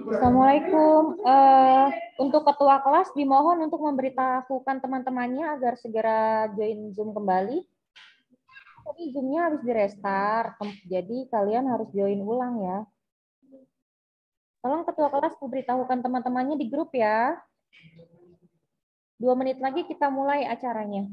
Assalamualaikum. Untuk ketua kelas dimohon untuk memberitahukan teman-temannya agar segera join Zoom kembali. Tadi Zoom-nya harus di-restart, jadi kalian harus join ulang ya. Tolong ketua kelas memberitahukan teman-temannya di grup ya. 2 menit lagi kita mulai acaranya.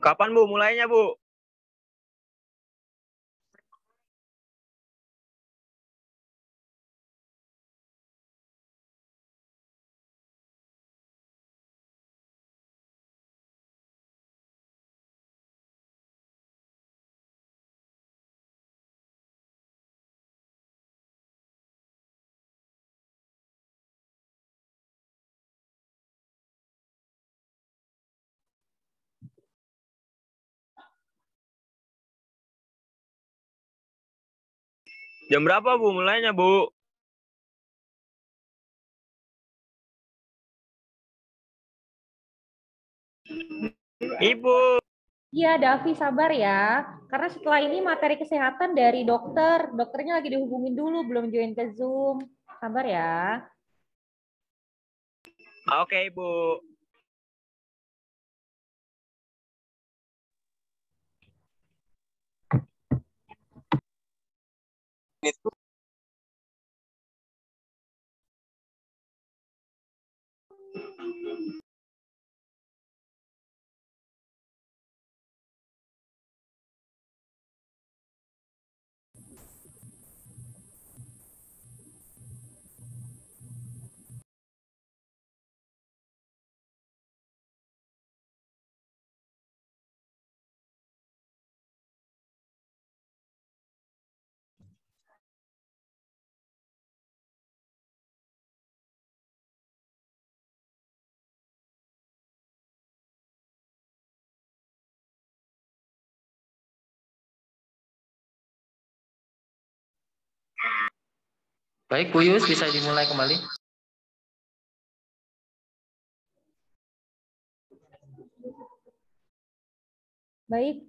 Kapan Bu mulainya Bu? Jam berapa Bu mulainya Bu? Ibu. Iya, Davi sabar ya. Karena setelah ini materi kesehatan dari dokter. Dokternya lagi dihubungin dulu, belum join ke Zoom. Sabar ya. Oke Ibu. Itu Baik, Bu Yus, bisa dimulai kembali. Baik,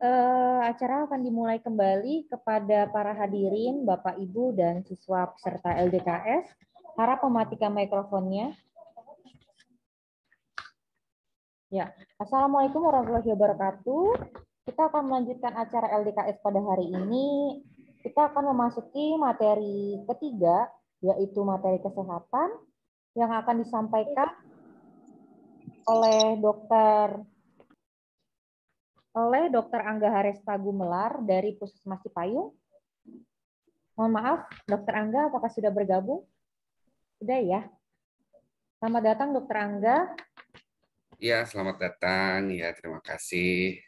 acara akan dimulai kembali kepada para hadirin, Bapak, Ibu, dan siswa peserta LDKS. Harap mematikan mikrofonnya. Ya, Assalamualaikum warahmatullahi wabarakatuh. Kita akan melanjutkan acara LDKS pada hari ini. Kita akan memasuki materi ketiga, yaitu materi kesehatan, yang akan disampaikan oleh Dr. Angga Haresta Gumelar dari Puskesmas Cipayung. Mohon maaf, Dr. Angga, apakah sudah bergabung? Sudah ya. Selamat datang, Dr. Angga. Ya, selamat datang. Ya, terima kasih.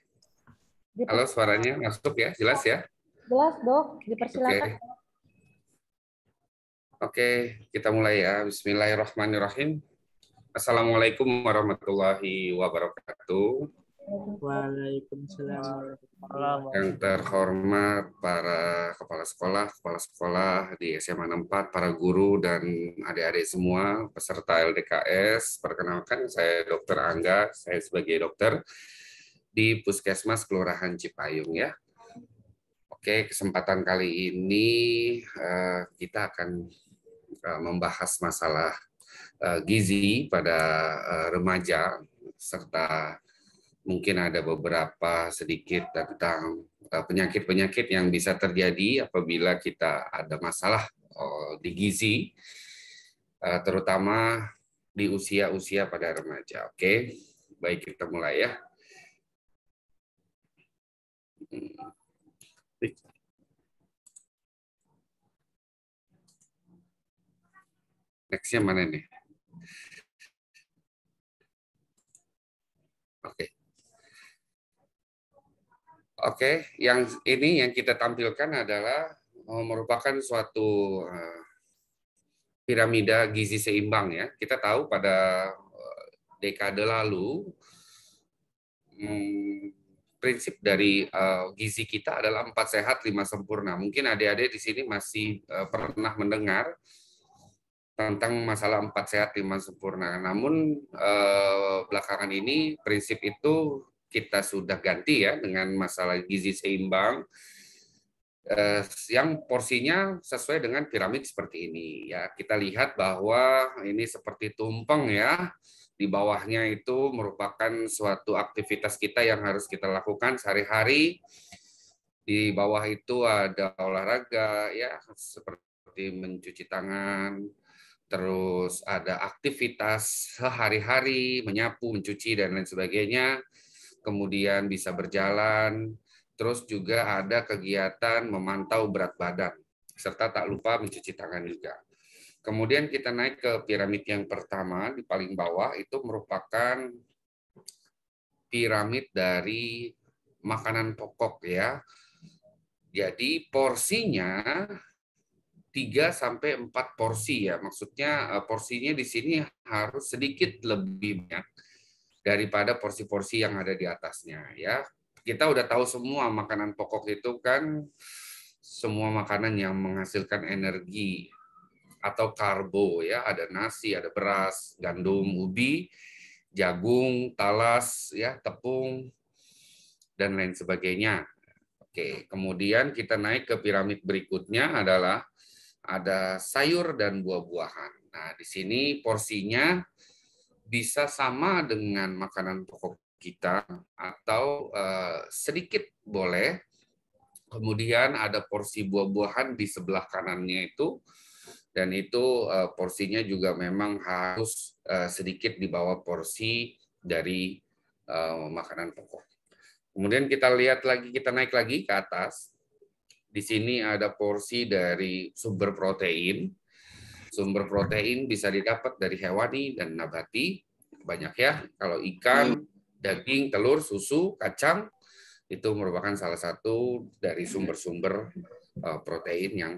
Halo, suaranya masuk ya? Jelas ya? Jelas, Dok. Dipersilakan. Oke, kita mulai ya. Bismillahirrahmanirrahim. Assalamualaikum warahmatullahi wabarakatuh. Waalaikumsalam. Yang terhormat para kepala sekolah di SMA 64, para guru dan adik-adik semua, peserta LDKS. Perkenalkan, saya Dr. Angga, saya sebagai dokter di Puskesmas Kelurahan Cipayung ya. Oke, kesempatan kali ini kita akan membahas masalah gizi pada remaja, serta mungkin ada beberapa sedikit tentang penyakit-penyakit yang bisa terjadi apabila kita ada masalah di gizi, terutama di usia-usia pada remaja. Oke, baik, kita mulai ya. Next-nya mana nih? Oke. Oke, yang ini yang kita tampilkan adalah merupakan suatu piramida gizi seimbang ya. Kita tahu pada dekade lalu prinsip dari gizi kita adalah 4 sehat 5 sempurna. Mungkin adik-adik di sini masih pernah mendengar tentang masalah 4 sehat 5 sempurna. Namun belakangan ini prinsip itu kita sudah ganti ya dengan masalah gizi seimbang yang porsinya sesuai dengan piramid seperti ini ya. Kita lihat bahwa ini seperti tumpeng ya. Di bawahnya itu merupakan suatu aktivitas kita yang harus kita lakukan sehari-hari. Di bawah itu ada olahraga ya, seperti mencuci tangan, terus ada aktivitas sehari-hari, menyapu, mencuci, dan lain sebagainya. Kemudian bisa berjalan, terus juga ada kegiatan memantau berat badan, serta tak lupa mencuci tangan juga. Kemudian kita naik ke piramid yang pertama, di paling bawah, itu merupakan piramid dari makanan pokok ya. Jadi porsinya 3-4 porsi ya. Maksudnya porsinya di sini harus sedikit lebih banyak daripada porsi-porsi yang ada di atasnya ya. Kita udah tahu semua makanan pokok itu kan semua makanan yang menghasilkan energi atau karbo ya, ada nasi, ada beras, gandum, ubi, jagung, talas ya, tepung dan lain sebagainya. Oke, kemudian kita naik ke piramid berikutnya adalah ada sayur dan buah-buahan. Nah, di sini porsinya bisa sama dengan makanan pokok kita atau sedikit boleh. Kemudian ada porsi buah-buahan di sebelah kanannya itu, dan itu porsinya juga memang harus sedikit di bawah porsi dari makanan pokok. Kemudian kita lihat lagi, kita naik lagi ke atas. Di sini ada porsi dari sumber protein. Sumber protein bisa didapat dari hewani dan nabati. Banyak ya, kalau ikan, daging, telur, susu, kacang, itu merupakan salah satu dari sumber-sumber protein yang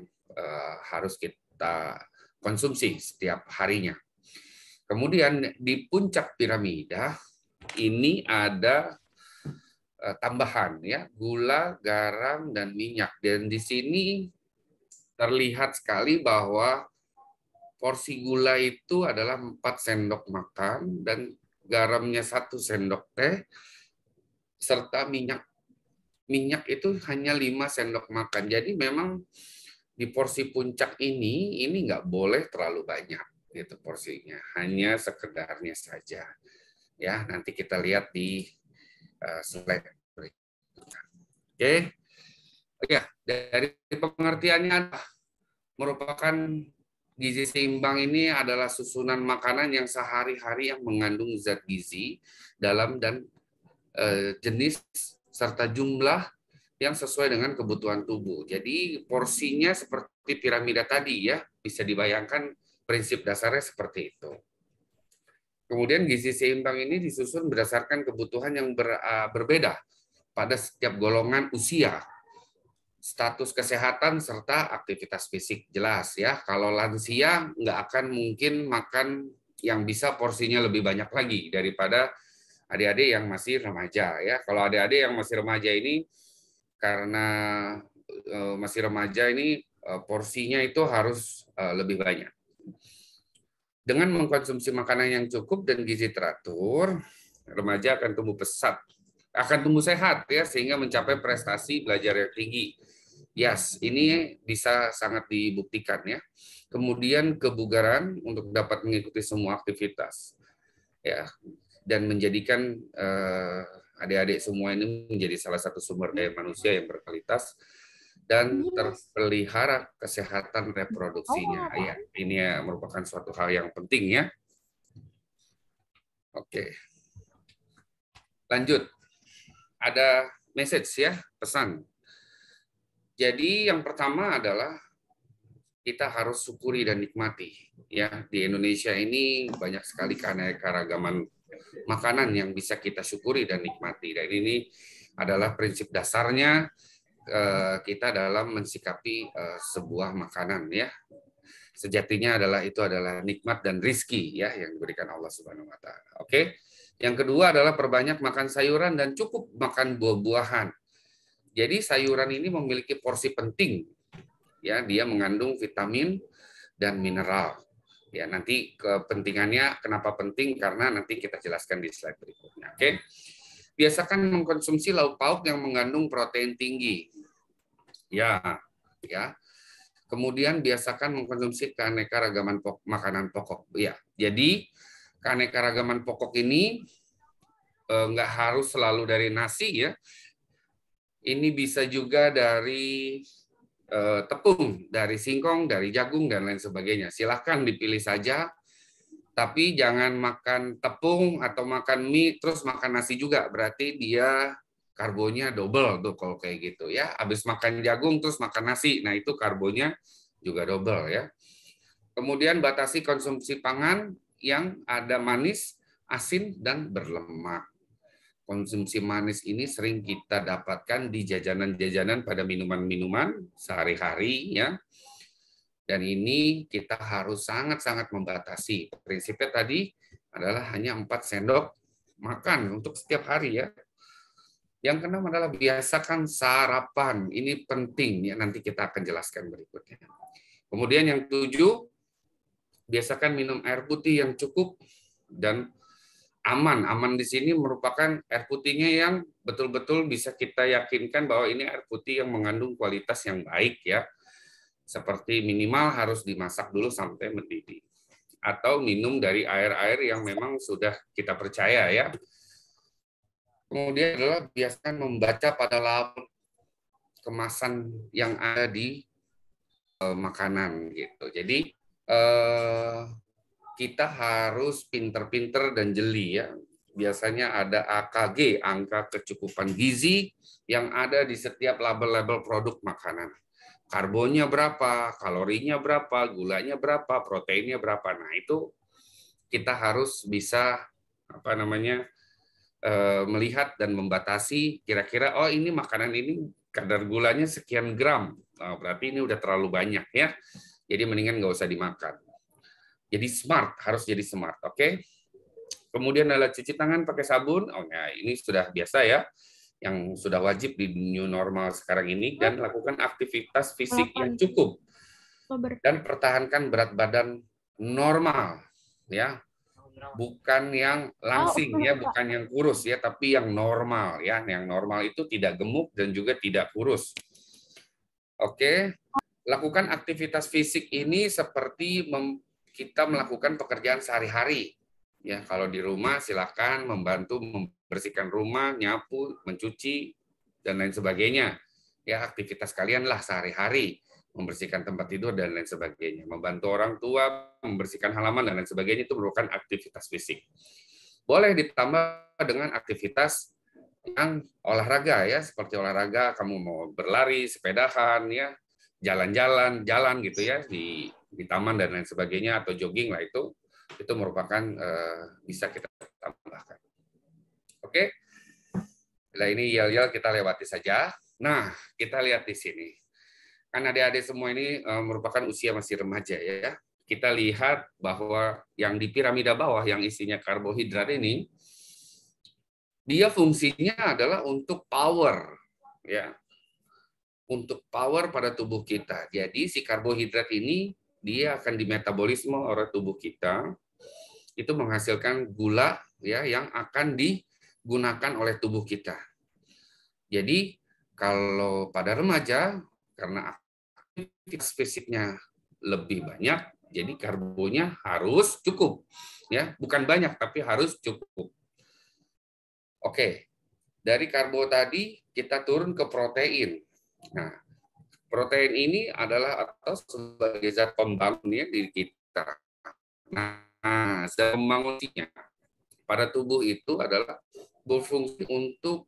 harus kita konsumsi setiap harinya. Kemudian di puncak piramida, ini ada tambahan ya, gula, garam, dan minyak. Dan di sini terlihat sekali bahwa porsi gula itu adalah 4 sendok makan dan garamnya 1 sendok teh, serta minyak itu hanya 5 sendok makan. Jadi memang di porsi puncak ini nggak boleh terlalu banyak gitu porsinya, hanya sekedarnya saja. Ya, nanti kita lihat di slide berikutnya. Oke. Ya, dari pengertiannya merupakan gizi seimbang ini adalah susunan makanan yang sehari-hari yang mengandung zat gizi dalam dan jenis serta jumlah yang sesuai dengan kebutuhan tubuh. Jadi porsinya seperti piramida tadi ya, bisa dibayangkan prinsip dasarnya seperti itu. Kemudian gizi seimbang ini disusun berdasarkan kebutuhan yang berbeda pada setiap golongan usia, status kesehatan, serta aktivitas fisik. Jelas ya, kalau lansia nggak akan mungkin makan yang bisa porsinya lebih banyak lagi daripada adik-adik yang masih remaja ya. Kalau adik-adik yang masih remaja ini karena masih remaja ini porsinya itu harus lebih banyak. Dengan mengkonsumsi makanan yang cukup dan gizi teratur, remaja akan tumbuh pesat, akan tumbuh sehat ya, sehingga mencapai prestasi belajar yang tinggi. Yes, ini bisa sangat dibuktikan ya. Kemudian kebugaran untuk dapat mengikuti semua aktivitas ya, dan menjadikan adik-adik semua ini menjadi salah satu sumber daya manusia yang berkualitas dan terpelihara kesehatan reproduksinya. Ya, ini merupakan suatu hal yang penting ya. Oke. Lanjut. Ada message ya, pesan. Jadi yang pertama adalah kita harus syukuri dan nikmati. Ya, di Indonesia ini banyak sekali keanekaragaman makanan yang bisa kita syukuri dan nikmati. Dan ini adalah prinsip dasarnya kita dalam mensikapi sebuah makanan ya. Sejatinya itu adalah nikmat dan rizki ya yang diberikan Allah Subhanahu wa taala. Oke. Yang kedua adalah perbanyak makan sayuran dan cukup makan buah-buahan. Jadi sayuran ini memiliki porsi penting. Ya, dia mengandung vitamin dan mineral. Ya, nanti kepentingannya kenapa penting karena nanti kita jelaskan di slide berikutnya. Oke. Biasakan mengkonsumsi lauk pauk yang mengandung protein tinggi. Ya. Kemudian biasakan mengkonsumsi keanekaragaman makanan pokok. Ya. Jadi keanekaragaman pokok ini nggak harus selalu dari nasi ya. Ini bisa juga dari tepung, dari singkong, dari jagung dan lain sebagainya. Silahkan dipilih saja. Tapi jangan makan tepung atau makan mie terus makan nasi juga, berarti dia karbonya double tuh kalau kayak gitu ya. Habis makan jagung terus makan nasi, nah itu karbonya juga double ya. Kemudian batasi konsumsi pangan yang ada manis, asin dan berlemak. Konsumsi manis ini sering kita dapatkan di jajanan-jajanan pada minuman-minuman sehari-hari ya. Dan ini kita harus sangat-sangat membatasi. Prinsipnya tadi adalah hanya 4 sendok makan untuk setiap hari ya. Yang keenam adalah biasakan sarapan. Ini penting ya, nanti kita akan jelaskan berikutnya. Kemudian yang 7, biasakan minum air putih yang cukup dan aman. Aman di sini merupakan air putihnya yang betul-betul bisa kita yakinkan bahwa ini air putih yang mengandung kualitas yang baik ya. Seperti minimal harus dimasak dulu sampai mendidih. Atau minum dari air-air yang memang sudah kita percaya ya. Kemudian adalah biasakan membaca pada label kemasan yang ada di makanan gitu. Jadi kita harus pinter-pinter dan jeli ya. Biasanya ada AKG, angka kecukupan gizi, yang ada di setiap label-label produk makanan. Karbonnya berapa, kalorinya berapa, gulanya berapa, proteinnya berapa. Nah, itu kita harus bisa melihat dan membatasi kira-kira oh ini makanan ini kadar gulanya sekian gram. Nah, berarti ini udah terlalu banyak ya. Jadi mendingan nggak usah dimakan. Jadi smart, harus jadi smart, oke? Kemudian adalah cuci tangan pakai sabun. Oh ya, ini sudah biasa ya. Yang sudah wajib di new normal sekarang ini, dan lakukan aktivitas fisik yang cukup dan pertahankan berat badan normal ya, bukan yang langsing ya, bukan yang kurus ya, tapi yang normal ya. Yang normal itu tidak gemuk dan juga tidak kurus. Oke, lakukan aktivitas fisik ini seperti kita melakukan pekerjaan sehari-hari. Ya, kalau di rumah silakan membantu membersihkan rumah, nyapu, mencuci dan lain sebagainya. Ya, aktivitas kalian lah sehari-hari, membersihkan tempat tidur dan lain sebagainya. Membantu orang tua, membersihkan halaman dan lain sebagainya itu merupakan aktivitas fisik. Boleh ditambah dengan aktivitas yang olahraga ya, seperti olahraga kamu mau berlari, sepedahan ya, jalan-jalan, jalan gitu ya di taman dan lain sebagainya, atau jogging lah, itu merupakan bisa kita tambahkan. Oke. Nah, ini yel-yel kita lewati saja. Nah, kita lihat di sini. Kan adik-adik semua ini merupakan usia masih remaja ya. Kita lihat bahwa yang di piramida bawah yang isinya karbohidrat ini Dia fungsinya adalah untuk power, ya, untuk power pada tubuh kita. Jadi si karbohidrat ini dia akan dimetabolisme oleh tubuh kita, itu menghasilkan gula, ya, yang akan digunakan oleh tubuh kita. Jadi kalau pada remaja, karena aktivitas fisiknya lebih banyak, jadi karbonya harus cukup, ya, bukan banyak tapi harus cukup. Oke, dari karbo tadi kita turun ke protein. Nah, protein ini adalah atau sebagai zat pembangun ya diri kita. Nah, zat pembangunnya pada tubuh itu adalah berfungsi untuk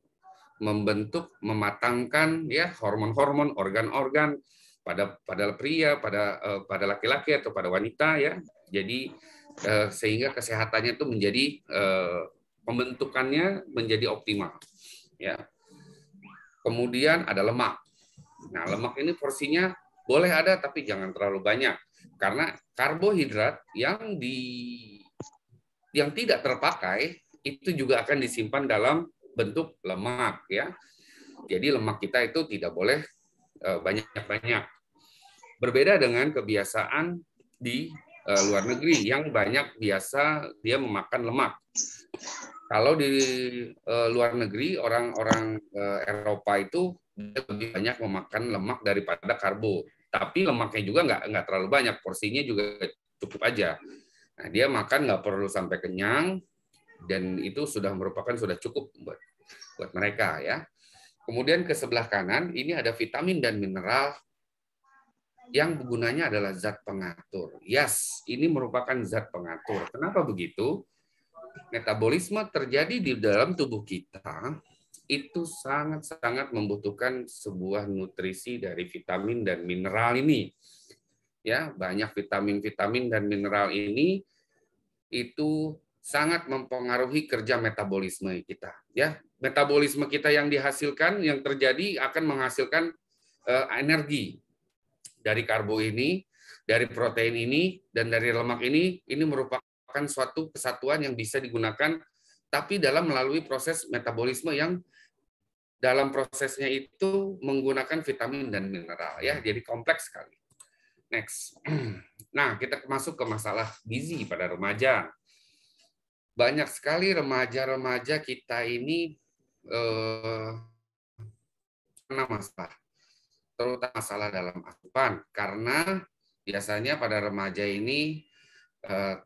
membentuk, mematangkan ya hormon-hormon, organ-organ pada pria, pada laki-laki atau pada wanita ya. Jadi sehingga kesehatannya itu menjadi pembentukannya menjadi optimal ya. Kemudian ada lemak. Nah, lemak ini porsinya boleh ada tapi jangan terlalu banyak karena karbohidrat yang tidak terpakai itu juga akan disimpan dalam bentuk lemak ya. Jadi lemak kita itu tidak boleh banyak-banyak. Berbeda dengan kebiasaan di luar negeri yang banyak biasa dia memakan lemak. Kalau di luar negeri orang-orang Eropa itu lebih banyak memakan lemak daripada karbo. Tapi lemaknya juga nggak terlalu banyak, porsinya juga cukup aja. Nah, dia makan nggak perlu sampai kenyang dan itu sudah cukup buat mereka ya. Kemudian ke sebelah kanan ini ada vitamin dan mineral yang gunanya adalah zat pengatur. Yes, ini merupakan zat pengatur. Kenapa begitu? Metabolisme terjadi di dalam tubuh kita itu sangat-sangat membutuhkan sebuah nutrisi dari vitamin dan mineral ini. Ya, banyak vitamin-vitamin dan mineral ini itu sangat mempengaruhi kerja metabolisme kita. Ya, metabolisme kita yang dihasilkan, yang terjadi akan menghasilkan energi dari karbo ini, dari protein ini, dan dari lemak ini merupakan suatu kesatuan yang bisa digunakan, tapi dalam melalui proses metabolisme yang dalam prosesnya itu menggunakan vitamin dan mineral ya, jadi kompleks sekali. Next. Nah, kita masuk ke masalah gizi pada remaja. Banyak sekali remaja-remaja kita ini kena masalah, terutama masalah dalam asupan, karena biasanya pada remaja ini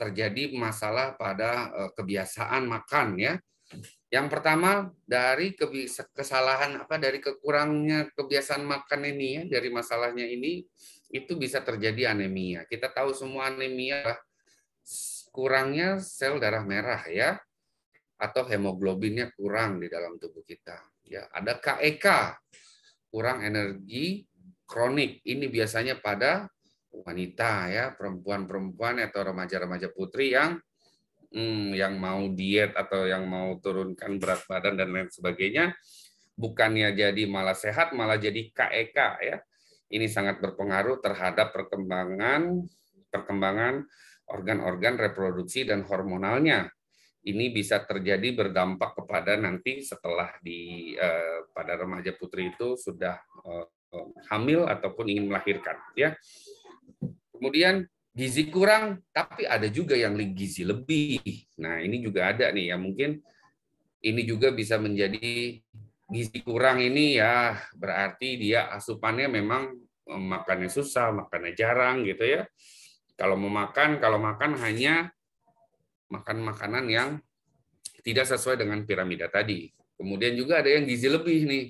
terjadi masalah pada kebiasaan makan ya. Yang pertama dari kesalahan dari kekurangnya kebiasaan makan ini ya, dari masalahnya ini itu bisa terjadi anemia. Kita tahu semua anemia kurangnya sel darah merah ya, atau hemoglobinnya kurang di dalam tubuh kita. Ya, ada KEK, kurang energi kronik. Ini biasanya pada wanita ya, perempuan-perempuan atau remaja-remaja putri yang mau diet atau yang mau turunkan berat badan dan lain sebagainya, bukannya jadi malah sehat, malah jadi KEK ya. Ini sangat berpengaruh terhadap perkembangan organ-organ reproduksi dan hormonalnya. Ini bisa terjadi berdampak kepada nanti setelah pada remaja putri itu sudah hamil ataupun ingin melahirkan ya. Kemudian gizi kurang, tapi ada juga yang gizi lebih. Nah, ini juga ada nih ya, mungkin ini juga bisa menjadi gizi kurang ini ya, berarti dia asupannya memang makannya susah, makannya jarang gitu ya. Kalau makan hanya makan makanan yang tidak sesuai dengan piramida tadi. Kemudian juga ada yang gizi lebih nih.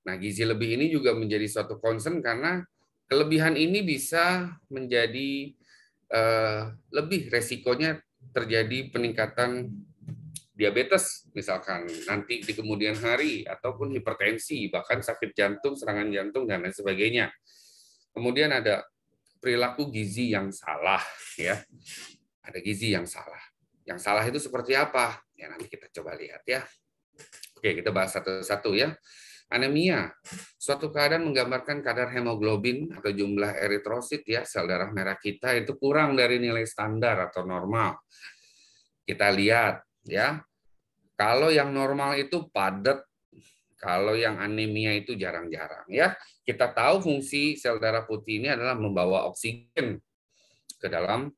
Nah, gizi lebih ini juga menjadi suatu concern karena kelebihan ini bisa menjadi lebih resikonya terjadi peningkatan diabetes misalkan nanti di kemudian hari, ataupun hipertensi, bahkan sakit jantung, serangan jantung dan lain sebagainya. Kemudian ada perilaku gizi yang salah ya. Ada gizi yang salah. Yang salah itu seperti apa? Ya nanti kita coba lihat ya. Oke, kita bahas satu-satu ya. Anemia, suatu keadaan menggambarkan kadar hemoglobin atau jumlah eritrosit ya, sel darah merah kita itu kurang dari nilai standar atau normal. Kita lihat ya, Kalau yang normal itu padat, kalau yang anemia itu jarang-jarang ya. Kita tahu fungsi sel darah putih ini adalah membawa oksigen ke dalam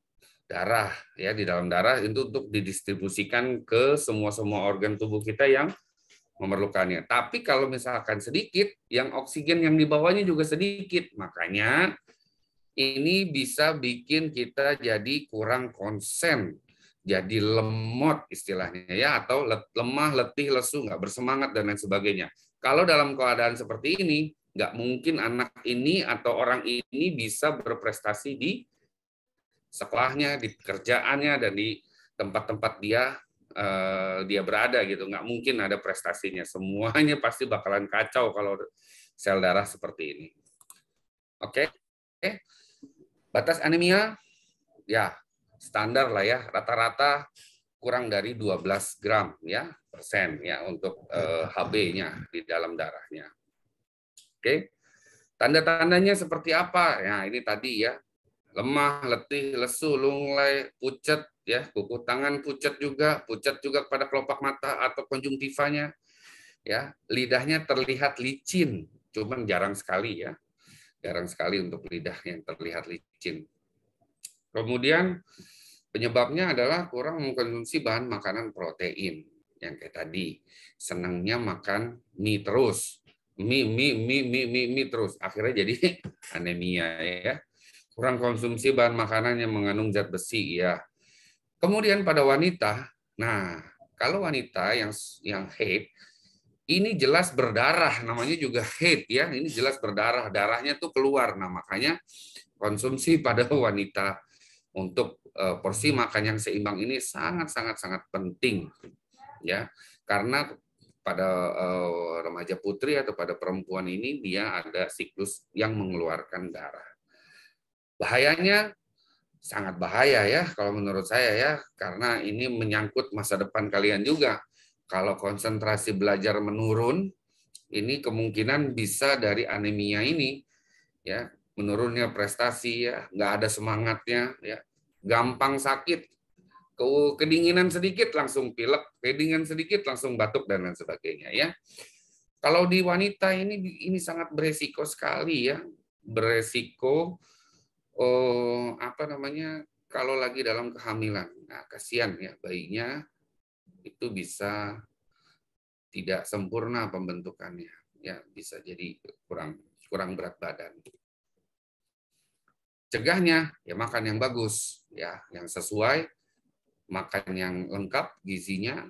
darah ya, di dalam darah itu untuk didistribusikan ke semua organ tubuh kita yang memerlukannya. Tapi kalau misalkan sedikit, yang oksigen yang dibawanya juga sedikit. Makanya ini bisa bikin kita jadi kurang konsen, jadi lemot istilahnya ya, atau lemah, letih, lesu, nggak bersemangat dan lain sebagainya. Kalau dalam keadaan seperti ini, nggak mungkin anak ini atau orang ini bisa berprestasi di sekolahnya, di pekerjaannya, dan di tempat-tempat dia berada gitu. Nggak mungkin ada prestasinya. Semuanya pasti bakalan kacau kalau sel darah seperti ini. Oke. Batas anemia ya standar lah ya, rata-rata kurang dari 12 gram ya persen ya untuk HB-nya di dalam darahnya. Oke. Tanda-tandanya seperti apa? Ya, ini tadi ya. Lemah, letih, lesu, lunglai, pucat ya, kuku tangan pucat juga pada kelopak mata atau konjungtivanya ya. Lidahnya terlihat licin, cuman jarang sekali ya. Jarang sekali untuk lidahnya yang terlihat licin. Kemudian penyebabnya adalah kurang mengkonsumsi bahan makanan protein yang kayak tadi. Senangnya makan mie terus. Mie terus. Akhirnya jadi anemia ya. Kurang konsumsi bahan makanan yang mengandung zat besi ya. Kemudian pada wanita, nah kalau wanita yang haid ini jelas berdarah, namanya juga haid ya. Ini jelas berdarah, darahnya tuh keluar. Nah, makanya konsumsi pada wanita untuk porsi makan yang seimbang ini sangat penting ya. Karena pada remaja putri atau pada perempuan ini dia ada siklus yang mengeluarkan darah. Bahayanya sangat bahaya ya kalau menurut saya ya, karena ini menyangkut masa depan kalian juga. Kalau konsentrasi belajar menurun, ini kemungkinan bisa dari anemia ini ya, menurunnya prestasi ya, nggak ada semangatnya ya, gampang sakit, kedinginan sedikit langsung pilek, kedinginan sedikit langsung batuk dan lain sebagainya ya. Kalau di wanita ini sangat beresiko sekali ya, beresiko kalau lagi dalam kehamilan. Nah, kasihan ya bayinya itu bisa tidak sempurna pembentukannya ya, bisa jadi kurang berat badan. Cegahnya ya makan yang bagus ya, yang sesuai, makan yang lengkap gizinya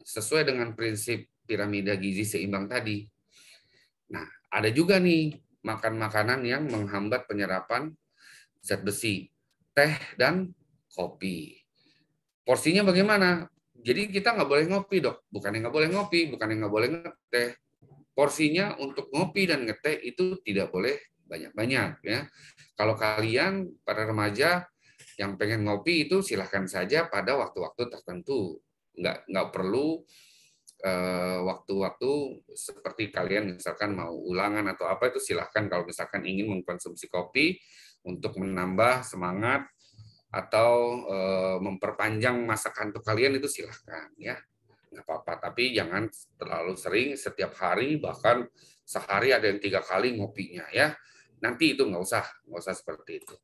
sesuai dengan prinsip piramida gizi seimbang tadi. Nah, ada juga nih makan makanan yang menghambat penyerapan zat besi, teh dan kopi. Porsinya bagaimana? Jadi kita nggak boleh ngopi, dok. Bukannya nggak boleh ngopi, bukannya nggak boleh ngeteh. Porsinya untuk ngopi dan ngeteh itu tidak boleh banyak-banyak ya. Kalau kalian para remaja yang pengen ngopi itu silahkan saja pada waktu-waktu tertentu. Nggak perlu waktu-waktu seperti kalian misalkan mau ulangan atau apa, itu silahkan kalau misalkan ingin mengkonsumsi kopi untuk menambah semangat atau memperpanjang masa kantuk kalian, itu silahkan ya, nggak apa-apa. Tapi jangan terlalu sering, setiap hari bahkan sehari ada yang 3 kali ngopinya ya. Nanti itu nggak usah seperti itu.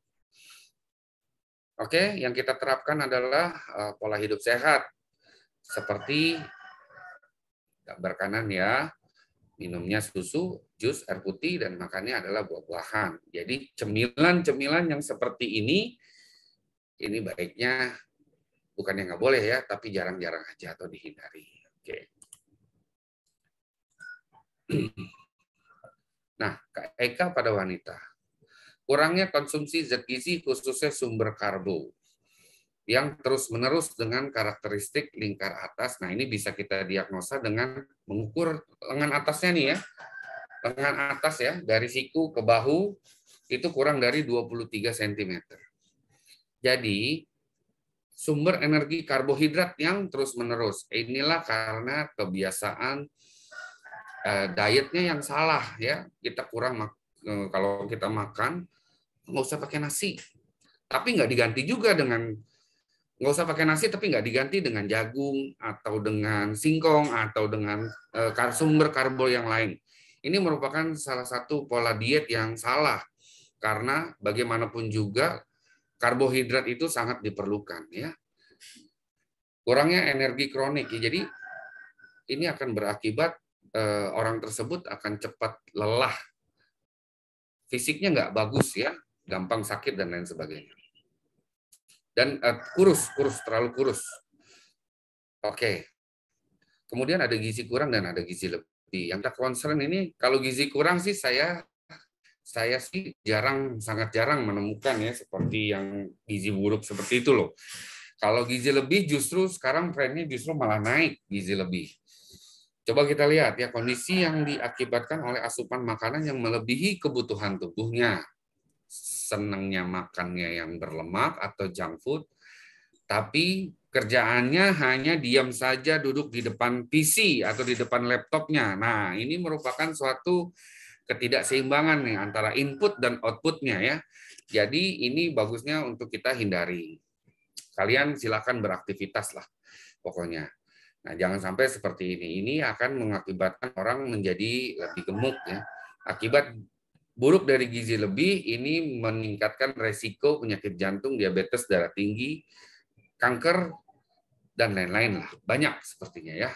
Oke, yang kita terapkan adalah pola hidup sehat seperti gambar kanan ya, minumnya susu, jus, air putih, dan makannya adalah buah-buahan. Jadi cemilan-cemilan yang seperti ini baiknya bukan yang nggak boleh ya, tapi jarang-jarang aja atau dihindari. Oke. Nah, Eka pada wanita. Kurangnya konsumsi zat gizi khususnya sumber karbo yang terus-menerus dengan karakteristik lingkar atas. Nah, ini bisa kita diagnosa dengan mengukur lengan atasnya nih ya. Lengan atas ya, dari siku ke bahu itu kurang dari 23 cm. Jadi, sumber energi karbohidrat yang terus-menerus. Inilah karena kebiasaan dietnya yang salah ya. Kita kurang, kalau kita makan nggak usah pakai nasi. Tapi nggak diganti juga dengan nggak usah pakai nasi, tapi nggak diganti dengan jagung atau dengan singkong atau dengan sumber karbo yang lain. Ini merupakan salah satu pola diet yang salah, karena bagaimanapun juga karbohidrat itu sangat diperlukan, ya. Kurangnya energi kronik, ya. Jadi ini akan berakibat orang tersebut akan cepat lelah, fisiknya nggak bagus, ya, gampang sakit dan lain sebagainya. Dan kurus, terlalu kurus. Oke. Kemudian ada gizi kurang dan ada gizi lebih. Yang tak concern ini, kalau gizi kurang sih saya sih sangat jarang menemukan, ya, seperti yang gizi buruk seperti itu loh. Kalau gizi lebih justru sekarang trennya justru malah naik gizi lebih. Coba kita lihat, ya, kondisi yang diakibatkan oleh asupan makanan yang melebihi kebutuhan tubuhnya. Senangnya makannya yang berlemak atau junk food, tapi kerjaannya hanya diam saja duduk di depan PC atau di depan laptopnya. Nah, ini merupakan suatu ketidakseimbangan nih antara input dan outputnya, ya. Jadi ini bagusnya untuk kita hindari. Kalian silakan beraktivitas lah pokoknya. Nah, jangan sampai seperti ini. Ini akan mengakibatkan orang menjadi lebih gemuk, ya. Akibat buruk dari gizi lebih ini meningkatkan resiko penyakit jantung, diabetes, darah tinggi, kanker, dan lain-lain lah. Banyak sepertinya, ya.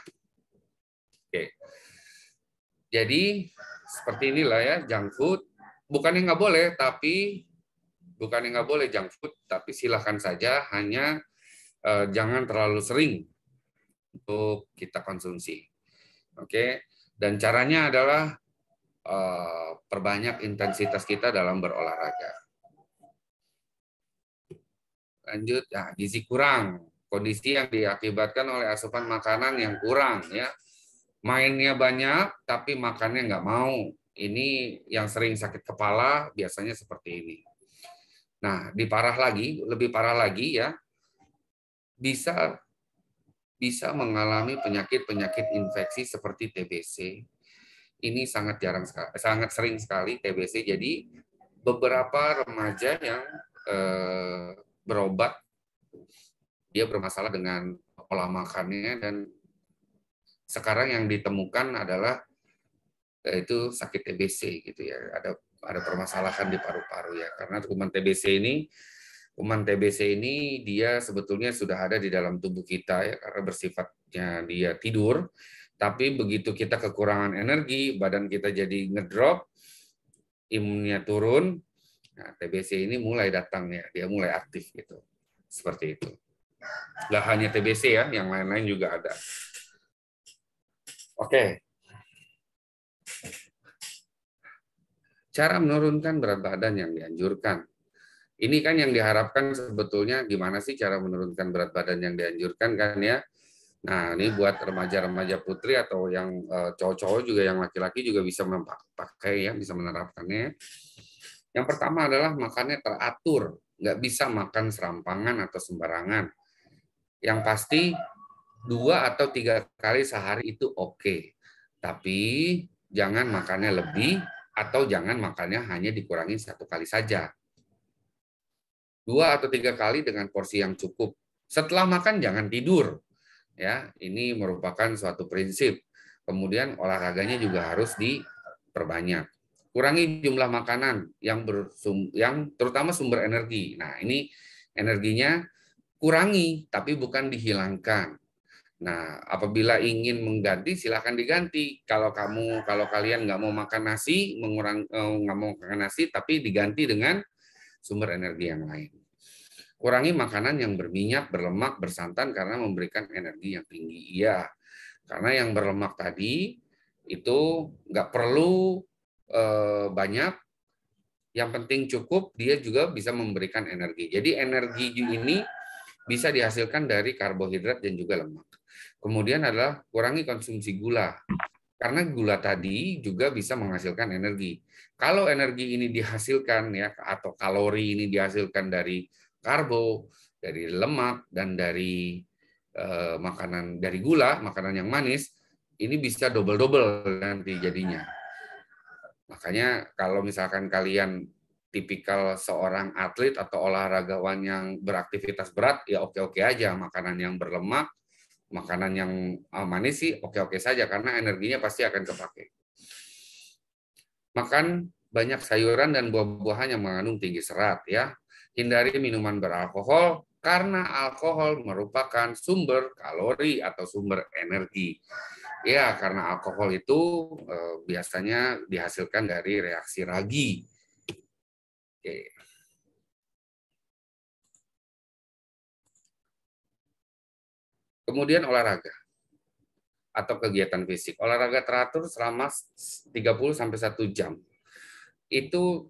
Oke. Jadi seperti inilah, ya, junk food. Bukannya nggak boleh junk food, tapi silahkan saja, hanya jangan terlalu sering untuk kita konsumsi. Oke. Dan caranya adalah perbanyak intensitas kita dalam berolahraga. Lanjut, ya, gizi kurang. Kondisi yang diakibatkan oleh asupan makanan yang kurang, ya. Mainnya banyak, tapi makannya nggak mau. Ini yang sering sakit kepala, biasanya seperti ini. Nah, lebih parah lagi, ya, bisa mengalami penyakit infeksi seperti TBC. Ini sangat sering sekali TBC. Jadi beberapa remaja yang berobat, dia bermasalah dengan pola makannya, dan sekarang yang ditemukan adalah itu sakit TBC, gitu, ya. Ada permasalahan di paru-paru, ya, karena kuman TBC ini dia sebetulnya sudah ada di dalam tubuh kita, ya, karena bersifatnya dia tidur. Tapi begitu kita kekurangan energi, badan kita jadi ngedrop, imunnya turun, nah, TBC ini mulai datangnya, dia mulai aktif, gitu. Seperti itu. Nggak hanya TBC, ya, yang lain-lain juga ada. Oke. Cara menurunkan berat badan yang dianjurkan. Ini kan yang diharapkan sebetulnya, gimana sih cara menurunkan berat badan yang dianjurkan, kan, ya. Nah, ini buat remaja-remaja putri atau yang cowok-cowok juga, yang laki-laki juga bisa memakai, ya, bisa menerapkannya. Yang pertama adalah makannya teratur, nggak bisa makan serampangan atau sembarangan. Yang pasti 2 atau 3 kali sehari itu oke. Tapi jangan makannya lebih, atau jangan makannya hanya dikurangi 1 kali saja. 2 atau 3 kali dengan porsi yang cukup. Setelah makan jangan tidur. Ya, ini merupakan suatu prinsip. Kemudian olahraganya juga harus diperbanyak. Kurangi jumlah makanan yang terutama sumber energi. Nah, ini energinya kurangi, tapi bukan dihilangkan. Nah, apabila ingin mengganti, silakan diganti. Kalau kalian nggak mau makan nasi, nggak mau makan nasi, tapi diganti dengan sumber energi yang lain. Kurangi makanan yang berminyak, berlemak, bersantan karena memberikan energi yang tinggi. Iya, karena yang berlemak tadi itu nggak perlu banyak, yang penting cukup, dia juga bisa memberikan energi. Jadi energi ini bisa dihasilkan dari karbohidrat dan juga lemak. Kemudian adalah kurangi konsumsi gula. Karena gula tadi juga bisa menghasilkan energi. Kalau energi ini dihasilkan, ya, atau kalori ini dihasilkan dari karbo, dari lemak, dan dari makanan, dari gula, makanan yang manis, ini bisa double-double nanti jadinya. Makanya kalau misalkan kalian tipikal seorang atlet atau olahragawan yang beraktivitas berat, ya oke-oke aja. Makanan yang berlemak, makanan yang manis sih oke-oke saja, karena energinya pasti akan kepake. Makan banyak sayuran dan buah-buahan yang mengandung tinggi serat, ya. Hindari minuman beralkohol, karena alkohol merupakan sumber kalori atau sumber energi. Ya, karena alkohol itu biasanya dihasilkan dari reaksi ragi. Oke. Kemudian olahraga atau kegiatan fisik. Olahraga teratur selama 30-1 jam. Itu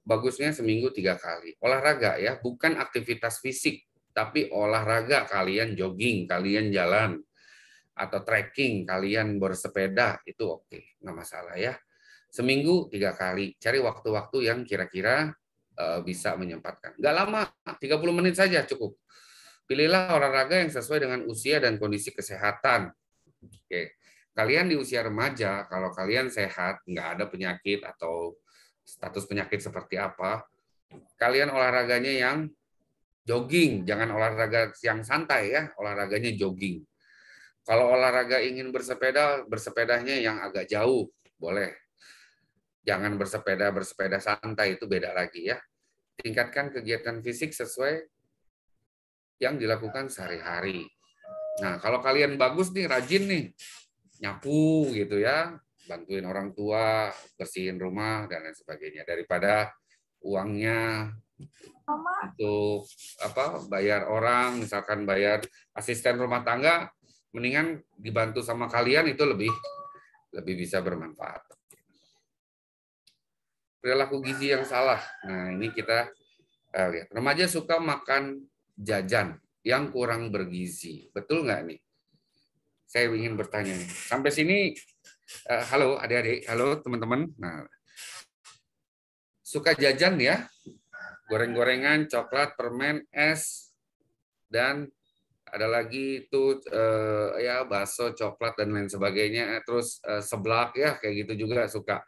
bagusnya seminggu 3 kali. Olahraga ya, bukan aktivitas fisik, tapi olahraga. Kalian jogging, kalian jalan, atau trekking, kalian bersepeda, itu oke, nggak masalah ya. Seminggu 3 kali. Cari waktu-waktu yang kira-kira bisa menyempatkan. Nggak lama, 30 menit saja cukup. Pilihlah olahraga yang sesuai dengan usia dan kondisi kesehatan. Oke. Kalian di usia remaja, kalau kalian sehat, nggak ada penyakit atau status penyakit seperti apa, kalian olahraganya yang jogging, jangan olahraga yang santai ya, olahraganya jogging. Kalau olahraga ingin bersepeda, bersepedanya yang agak jauh, boleh. Jangan bersepeda santai, itu beda lagi ya. Tingkatkan kegiatan fisik sesuai yang dilakukan sehari-hari. Nah, kalau kalian bagus nih, rajin nih, nyapu gitu ya, bantuin orang tua, bersihin rumah, dan lain sebagainya. Daripada uangnya untuk bayar orang, misalkan bayar asisten rumah tangga, mendingan dibantu sama kalian, itu lebih bisa bermanfaat. Perilaku gizi yang salah. Nah, ini kita lihat. Remaja suka makan jajan yang kurang bergizi. Betul nggak nih? Saya ingin bertanya. Sampai sini, halo adik-adik, halo teman-teman. Nah, suka jajan ya? Goreng-gorengan, coklat, permen, es, dan ada lagi itu ya bakso, coklat dan lain sebagainya. Terus seblak ya, kayak gitu juga suka.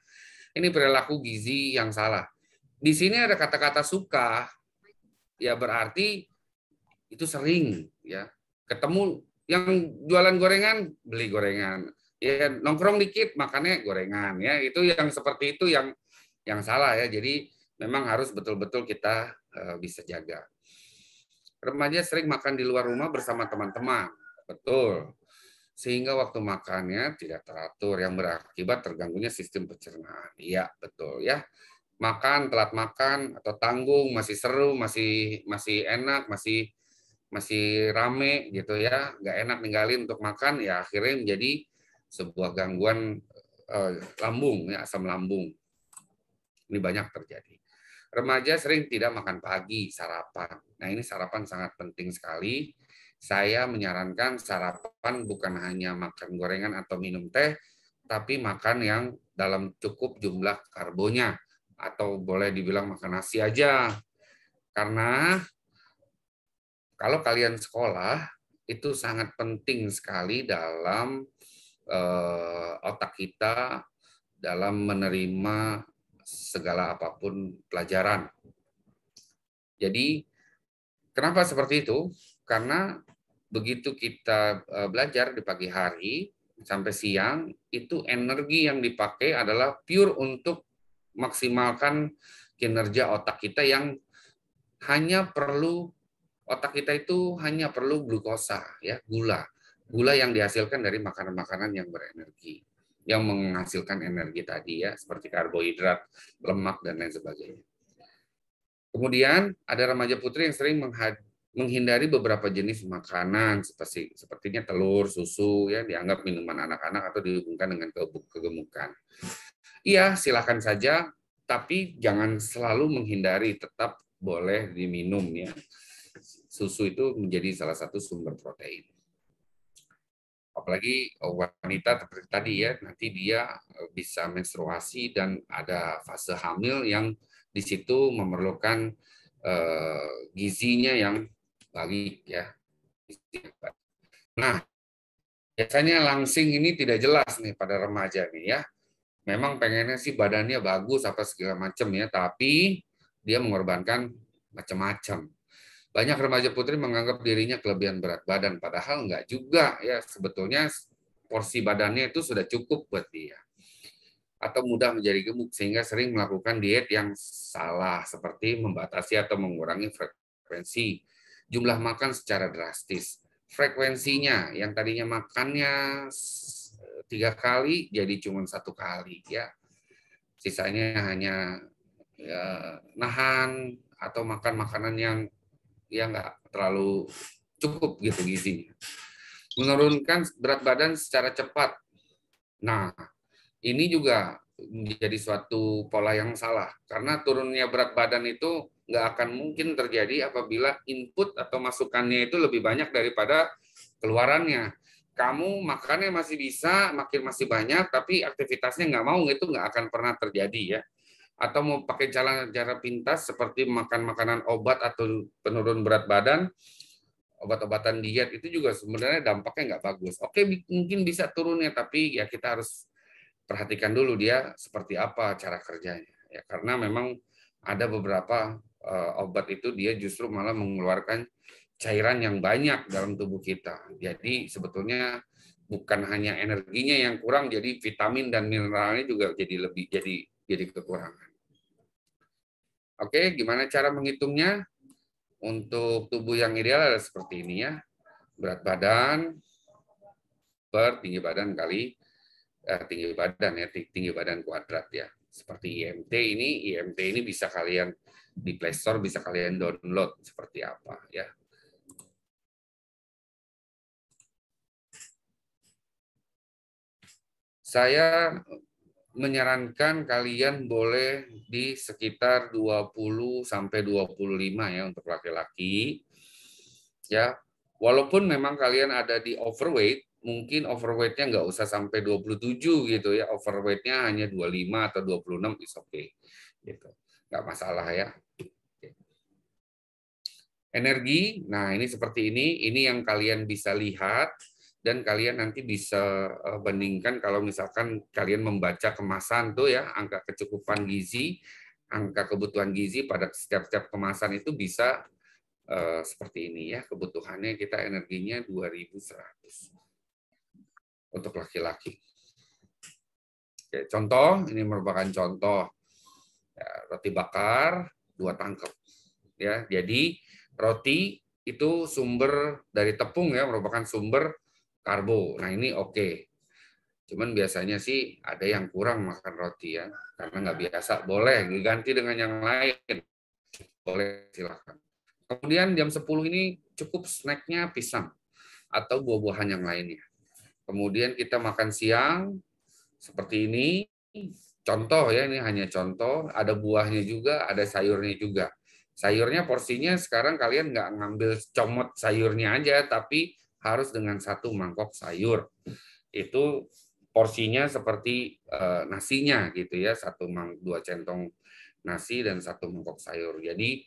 Ini perilaku gizi yang salah. Di sini ada kata-kata suka, ya berarti itu sering ya. Ketemu yang jualan gorengan, beli gorengan. Ya nongkrong dikit, makannya gorengan ya. Itu yang seperti itu yang salah ya. Jadi memang harus betul-betul kita bisa jaga. Remaja sering makan di luar rumah bersama teman-teman. Betul. Sehingga waktu makannya tidak teratur, yang berakibat terganggunya sistem pencernaan. Iya, betul ya. Makan, telat makan, atau tanggung, masih seru, masih enak, masih rame gitu ya. Nggak enak ninggalin untuk makan, ya akhirnya menjadi sebuah gangguan lambung, ya, asam lambung. Ini banyak terjadi. Remaja sering tidak makan pagi, sarapan. Nah, ini sarapan sangat penting sekali. Saya menyarankan sarapan bukan hanya makan gorengan atau minum teh, tapi makan yang dalam cukup jumlah karbonya. Atau boleh dibilang makan nasi aja. Karena kalau kalian sekolah, itu sangat penting sekali dalam otak kita, dalam menerima segala apapun pelajaran. Jadi, kenapa seperti itu? Karena begitu kita belajar di pagi hari sampai siang, itu energi yang dipakai adalah pure untuk maksimalkan kinerja otak kita yang otak kita itu hanya perlu glukosa, ya, gula yang dihasilkan dari makanan-makanan yang berenergi, yang menghasilkan energi tadi ya, seperti karbohidrat, lemak dan lain sebagainya. Kemudian ada remaja putri yang sering menghindari beberapa jenis makanan sepertinya telur, susu ya, dianggap minuman anak-anak atau dihubungkan dengan kegemukan. Iya, silakan saja, tapi jangan selalu menghindari, tetap boleh diminum ya. Susu itu menjadi salah satu sumber protein. Apalagi wanita seperti tadi ya, nanti dia bisa menstruasi dan ada fase hamil yang di situ memerlukan gizinya yang baik ya. Nah, biasanya langsing ini tidak jelas nih pada remaja nih ya. Memang pengennya sih badannya bagus apa segala macam ya, tapi dia mengorbankan macam-macam. Banyak remaja putri menganggap dirinya kelebihan berat badan, padahal enggak juga ya. Sebetulnya porsi badannya itu sudah cukup buat dia. Atau mudah menjadi gemuk sehingga sering melakukan diet yang salah seperti membatasi atau mengurangi frekuensi jumlah makan secara drastis. Frekuensinya yang tadinya makannya 3 kali jadi cuma 1 kali ya. Sisanya hanya ya, nahan atau makan makanan yang ya nggak terlalu cukup gitu gizinya. Menurunkan berat badan secara cepat. Nah, ini juga menjadi suatu pola yang salah karena turunnya berat badan itu nggak akan mungkin terjadi apabila input atau masukannya itu lebih banyak daripada keluarannya. Kamu makannya masih bisa, makin masih banyak, tapi aktivitasnya nggak mau, itu nggak akan pernah terjadi ya. Atau mau pakai cara pintas seperti makan makanan obat atau penurun berat badan, obat-obatan diet itu juga sebenarnya dampaknya nggak bagus. Oke, mungkin bisa turunnya, tapi ya kita harus perhatikan dulu dia seperti apa cara kerjanya. Ya, karena memang ada beberapa obat itu dia justru malah mengeluarkan cairan yang banyak dalam tubuh kita. Jadi sebetulnya bukan hanya energinya yang kurang, jadi vitamin dan mineralnya juga jadi kekurangan. Oke, gimana cara menghitungnya? Untuk tubuh yang ideal adalah seperti ini ya. Berat badan per tinggi badan kali tinggi badan ya, tinggi badan kuadrat ya. Seperti IMT ini bisa kalian di Play Store, bisa kalian download seperti apa ya. Saya menyarankan kalian boleh di sekitar 20 sampai 25 ya untuk laki-laki. Ya, walaupun memang kalian ada di overweight, mungkin overweight-nya nggak usah sampai 27 gitu ya. Overweight-nya hanya 25 atau 26 is okay. Gitu. Nggak masalah ya. Energi, nah ini seperti ini yang kalian bisa lihat dan kalian nanti bisa bandingkan kalau misalkan kalian membaca kemasan tuh ya, angka kecukupan gizi, angka kebutuhan gizi pada setiap kemasan itu bisa seperti ini ya, kebutuhannya kita energinya 2100 untuk laki-laki. Oke, contoh, ini merupakan contoh ya, roti bakar 2 tangkep ya. Jadi roti itu sumber dari tepung ya, merupakan sumber karbo. Nah ini oke. Cuman biasanya sih ada yang kurang makan roti ya, karena nggak biasa. Boleh diganti dengan yang lain. Boleh, silakan. Kemudian jam 10 ini cukup snacknya pisang atau buah-buahan yang lainnya. Kemudian kita makan siang seperti ini. Contoh ya, ini hanya contoh. Ada buahnya juga, ada sayurnya juga. Sayurnya porsinya sekarang kalian nggak ngambil comot sayurnya aja, tapi harus dengan 1 mangkok sayur. Itu porsinya seperti nasinya gitu ya, 2 centong nasi dan 1 mangkok sayur. Jadi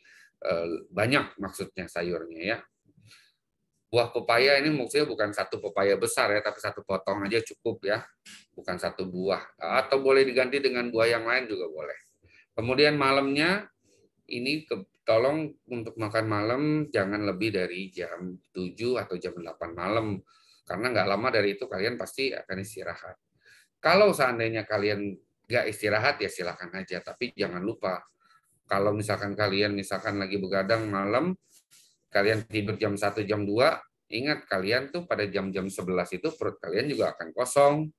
banyak maksudnya sayurnya ya. Buah pepaya ini maksudnya bukan 1 pepaya besar ya, tapi 1 potong aja cukup ya, bukan 1 buah. Atau boleh diganti dengan buah yang lain juga boleh. Kemudian malamnya ini tolong untuk makan malam jangan lebih dari jam 7 atau jam 8 malam. Karena nggak lama dari itu kalian pasti akan istirahat. Kalau seandainya kalian nggak istirahat ya silakan aja, tapi jangan lupa kalau misalkan kalian lagi begadang malam, kalian tidur jam 1, jam 2, ingat kalian tuh pada jam-jam 11 itu perut kalian juga akan kosong.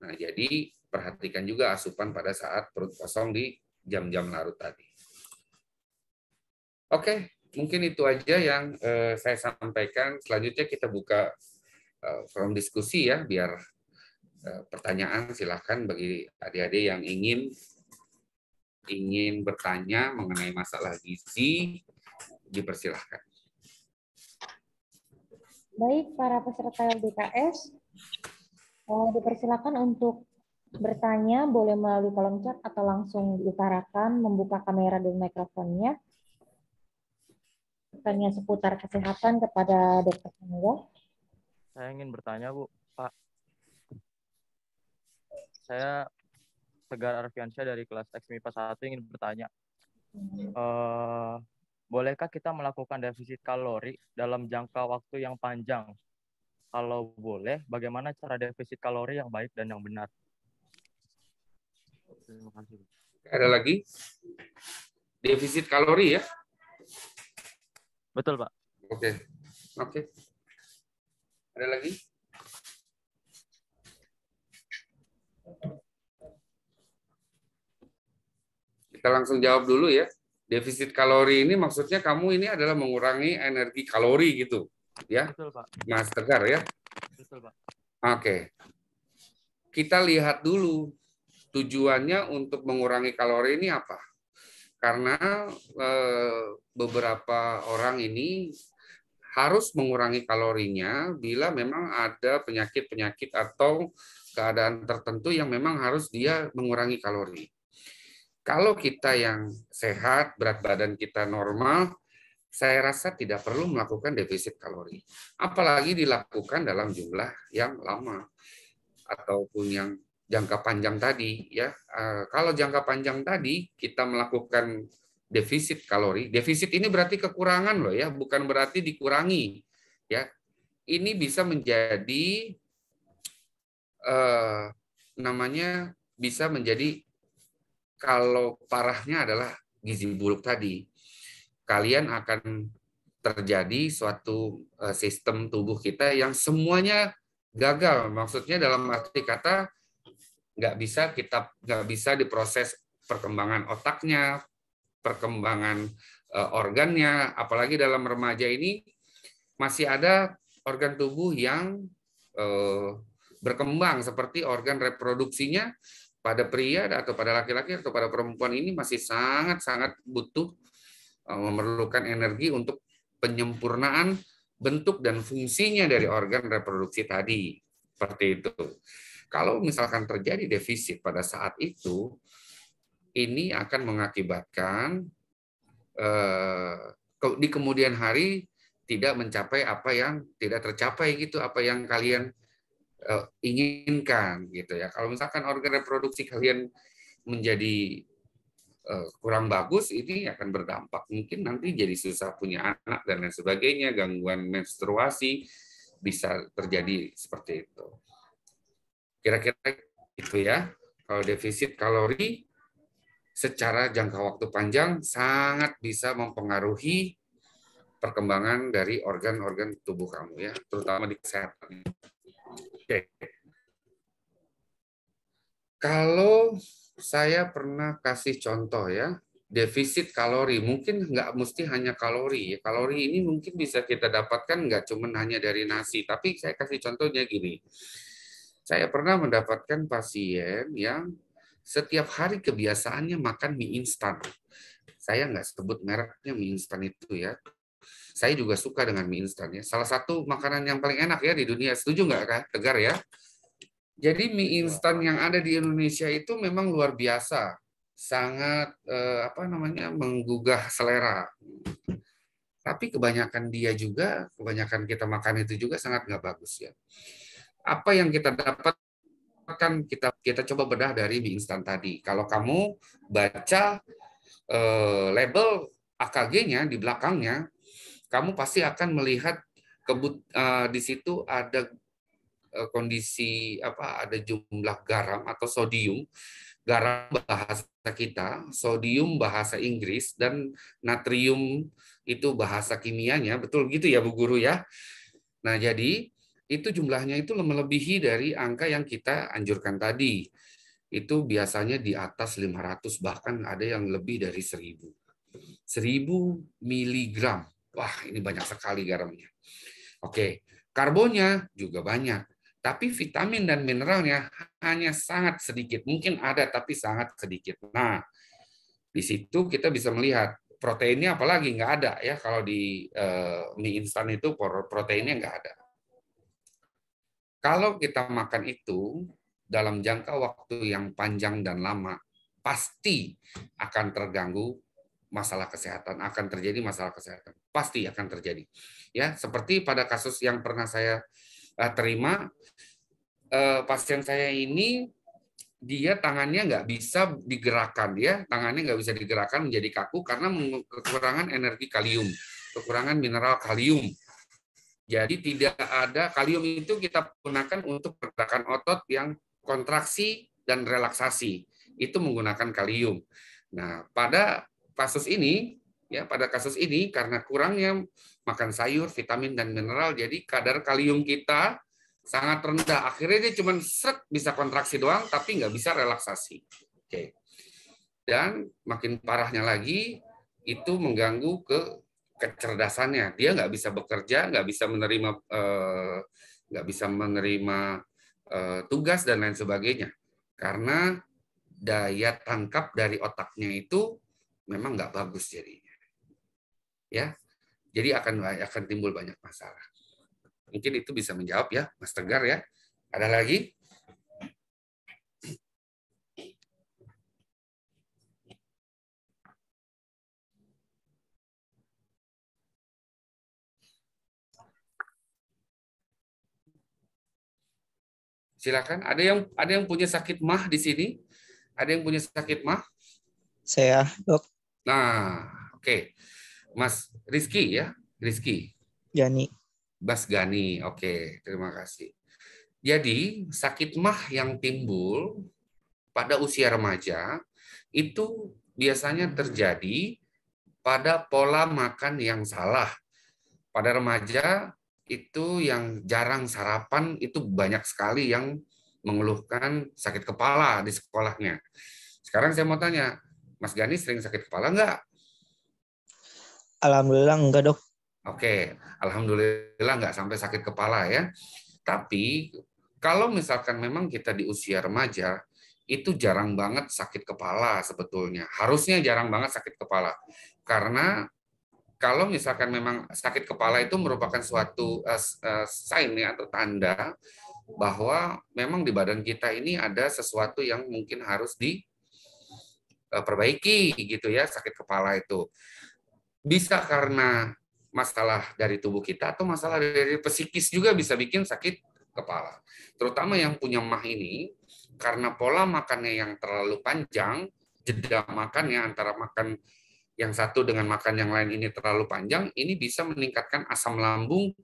Nah, jadi perhatikan juga asupan pada saat perut kosong di jam-jam larut tadi. Oke, mungkin itu aja yang saya sampaikan. Selanjutnya kita buka forum diskusi ya, biar pertanyaan silahkan bagi adik-adik yang ingin bertanya mengenai masalah gizi, dipersilahkan. Baik, para peserta LDKS, dipersilakan untuk bertanya, boleh melalui kolom chat atau langsung diutarakan, membuka kamera dan mikrofonnya. Bertanya seputar kesehatan kepada Dr. Sangga. Saya ingin bertanya, Bu. Pak, saya Tegar Arfiansyah dari kelas X MIPA 1 ingin bertanya. Bolehkah kita melakukan defisit kalori dalam jangka waktu yang panjang? Kalau boleh, bagaimana cara defisit kalori yang baik dan yang benar? Terima kasih. Ada lagi? Defisit kalori ya? Betul, Pak. Oke. Oke. Ada lagi? Kita langsung jawab dulu ya. Defisit kalori ini maksudnya kamu ini adalah mengurangi energi kalori gitu, ya, Betul, Pak. Mas Tegar ya. Betul, Pak. Oke. Kita lihat dulu tujuannya untuk mengurangi kalori ini apa? Karena beberapa orang ini harus mengurangi kalorinya bila memang ada penyakit-penyakit atau keadaan tertentu yang memang harus dia mengurangi kalori. Kalau kita yang sehat, berat badan kita normal, saya rasa tidak perlu melakukan defisit kalori. Apalagi dilakukan dalam jumlah yang lama ataupun yang jangka panjang tadi ya. Kalau jangka panjang tadi kita melakukan defisit kalori, defisit ini berarti kekurangan loh ya, bukan berarti dikurangi ya. Ini bisa menjadi namanya bisa menjadi, kalau parahnya adalah gizi buruk tadi, kalian akan terjadi suatu sistem tubuh kita yang semuanya gagal. Maksudnya dalam arti kata nggak bisa diproses perkembangan otaknya, perkembangan organnya, apalagi dalam remaja ini masih ada organ tubuh yang berkembang seperti organ reproduksinya pada pria atau pada laki-laki atau pada perempuan ini masih sangat-sangat butuh, memerlukan energi untuk penyempurnaan bentuk dan fungsinya dari organ reproduksi tadi. Seperti itu. Kalau misalkan terjadi defisit pada saat itu, ini akan mengakibatkan di kemudian hari tidak mencapai apa yang tidak tercapai gitu, apa yang kalian inginkan gitu ya. Kalau misalkan organ reproduksi kalian menjadi kurang bagus, ini akan berdampak mungkin nanti jadi susah punya anak dan lain sebagainya, gangguan menstruasi bisa terjadi seperti itu. Kira-kira itu ya. Kalau defisit kalori secara jangka waktu panjang sangat bisa mempengaruhi perkembangan dari organ-organ tubuh kamu ya, terutama di kesehatan. Oke. Kalau saya pernah kasih contoh ya, defisit kalori, mungkin nggak mesti hanya kalori. Kalori ini mungkin bisa kita dapatkan nggak cuma hanya dari nasi, tapi saya kasih contohnya gini. Saya pernah mendapatkan pasien yang setiap hari kebiasaannya makan mie instan. Saya nggak sebut mereknya mie instan itu ya. Saya juga suka dengan mie instan ya. Salah satu makanan yang paling enak ya di dunia. Setuju nggak Kak Tegar ya? Jadi mie instan yang ada di Indonesia itu memang luar biasa, sangat menggugah selera. Tapi kebanyakan kebanyakan kita makan itu juga sangat nggak bagus ya. Apa yang kita dapatkan, kita coba bedah dari mie instan tadi. Kalau kamu baca label AKG-nya di belakangnya, kamu pasti akan melihat di situ ada kondisi ada jumlah garam atau sodium. Garam bahasa kita, sodium bahasa Inggris, dan natrium itu bahasa kimianya. Betul gitu ya Bu Guru ya. Nah, jadi itu jumlahnya itu melebihi dari angka yang kita anjurkan tadi. Itu biasanya di atas 500, bahkan ada yang lebih dari 1000. 1000 miligram. Wah, ini banyak sekali garamnya. Oke, karbonnya juga banyak. Tapi vitamin dan mineralnya hanya sangat sedikit. Mungkin ada, tapi sangat sedikit. Nah, di situ kita bisa melihat proteinnya apalagi nggak ada ya. Kalau di mie instan itu proteinnya nggak ada. Kalau kita makan itu dalam jangka waktu yang panjang dan lama, pasti akan terganggu masalah kesehatan, akan terjadi masalah kesehatan. Pasti akan terjadi. Ya, seperti pada kasus yang pernah saya terima, pasien saya ini dia tangannya nggak bisa digerakkan, tangannya nggak bisa digerakkan menjadi kaku karena kekurangan energi kalium, kekurangan mineral kalium. Jadi tidak ada kalium itu kita gunakan untuk pergerakan otot yang kontraksi dan relaksasi. Itu menggunakan kalium. Nah, pada kasus ini karena kurangnya makan sayur, vitamin dan mineral, jadi kadar kalium kita sangat rendah. Akhirnya dia cuma bisa kontraksi doang, tapi nggak bisa relaksasi. Oke. Dan makin parahnya lagi, itu mengganggu kecerdasannya. Dia nggak bisa bekerja, nggak bisa menerima tugas dan lain sebagainya. Karena daya tangkap dari otaknya itu memang nggak bagus jadinya. Ya, jadi akan timbul banyak masalah. Mungkin itu bisa menjawab ya, Mas Tegar ya. Ada lagi? Silakan. Ada yang punya sakit mah di sini? Ada yang punya sakit mah? Saya, Dok. Nah, oke. Mas Rizky ya, Rizky. Jani. Bas Gani. Oke, terima kasih. Jadi, sakit mah yang timbul pada usia remaja itu biasanya terjadi pada pola makan yang salah. Pada remaja itu yang jarang sarapan itu banyak sekali yang mengeluhkan sakit kepala di sekolahnya. Sekarang saya mau tanya, Mas Gani sering sakit kepala nggak? Alhamdulillah enggak, Dok. Oke, alhamdulillah nggak sampai sakit kepala ya. Tapi kalau misalkan memang kita di usia remaja, itu jarang banget sakit kepala sebetulnya. Harusnya jarang banget sakit kepala. Karena kalau misalkan memang sakit kepala itu merupakan suatu sign ya, atau tanda bahwa memang di badan kita ini ada sesuatu yang mungkin harus diperbaiki gitu ya, sakit kepala itu. Bisa karena masalah dari tubuh kita atau masalah dari psikis juga bisa bikin sakit kepala. Terutama yang punya mah ini, karena pola makannya yang terlalu panjang, jeda makannya antara makan yang satu dengan makan yang lain ini terlalu panjang, ini bisa meningkatkan asam lambung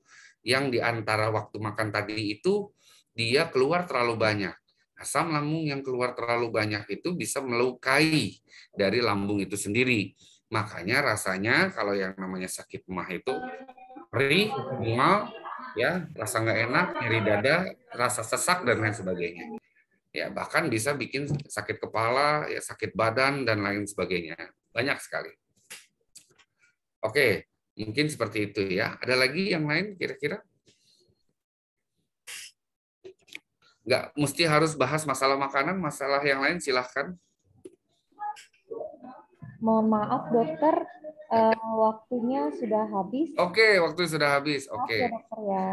yang di antara waktu makan tadi itu dia keluar terlalu banyak. Asam lambung yang keluar terlalu banyak itu bisa melukai dari lambung itu sendiri. Makanya rasanya kalau yang namanya sakit mah itu perih, mual, ya, rasa nggak enak, nyeri dada, rasa sesak dan lain sebagainya. Ya, bahkan bisa bikin sakit kepala, ya, sakit badan dan lain sebagainya. Banyak sekali. Oke, mungkin seperti itu ya. Ada lagi yang lain kira-kira? Nggak mesti harus bahas masalah makanan, masalah yang lain silahkan. Mohon maaf dokter, waktunya sudah habis. Oke, waktu sudah habis. Maaf Oke. ya dokter ya.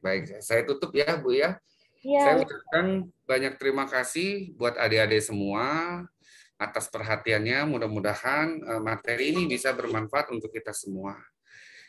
Baik. Saya tutup ya, Bu ya. Iya. Saya ucapkan banyak terima kasih buat adik-adik semua atas perhatiannya. Mudah-mudahan materi ini bisa bermanfaat untuk kita semua.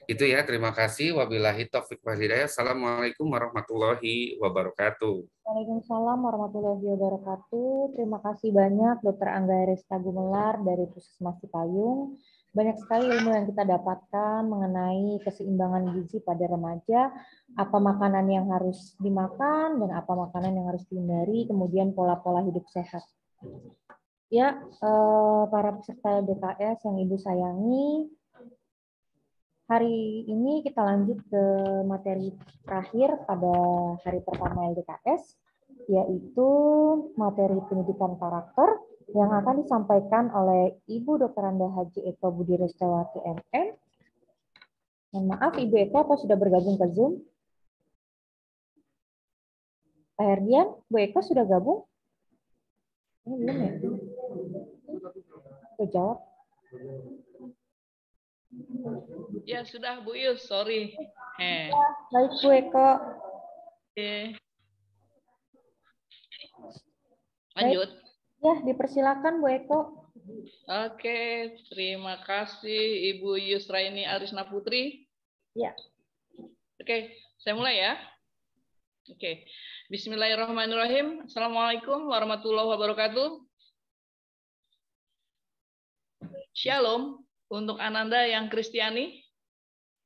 Itu ya, terima kasih. Wabillahi taufiq wal hidayah. Assalamualaikum warahmatullahi wabarakatuh. Waalaikumsalam warahmatullahi wabarakatuh. Terima kasih banyak Dr. Angga Resta Gumelar dari Puskesmas Cipayung. Banyak sekali ilmu yang kita dapatkan mengenai keseimbangan gizi pada remaja, apa makanan yang harus dimakan dan apa makanan yang harus dihindari, kemudian pola-pola hidup sehat. Ya, para peserta DKS yang Ibu sayangi, hari ini kita lanjut ke materi terakhir pada hari pertama LDKS, yaitu materi pendidikan karakter yang akan disampaikan oleh Ibu Dr. Anda Haji Eko Budi Restawati MM. Mohon maaf, Ibu Eko apa sudah bergabung ke Zoom? Pak Herdian, Bu Eko sudah gabung? Ini belum ya? Oke, jawab. Ya sudah Bu Yus, sorry. Baik Bu Eko. Oke. Lanjut. Ya, dipersilakan Bu Eko. Oke, terima kasih Ibu Yusraini Arisna Putri. Ya. Oke, saya mulai ya. Oke. Bismillahirrahmanirrahim. Assalamualaikum warahmatullahi wabarakatuh. Shalom untuk Ananda yang Kristiani.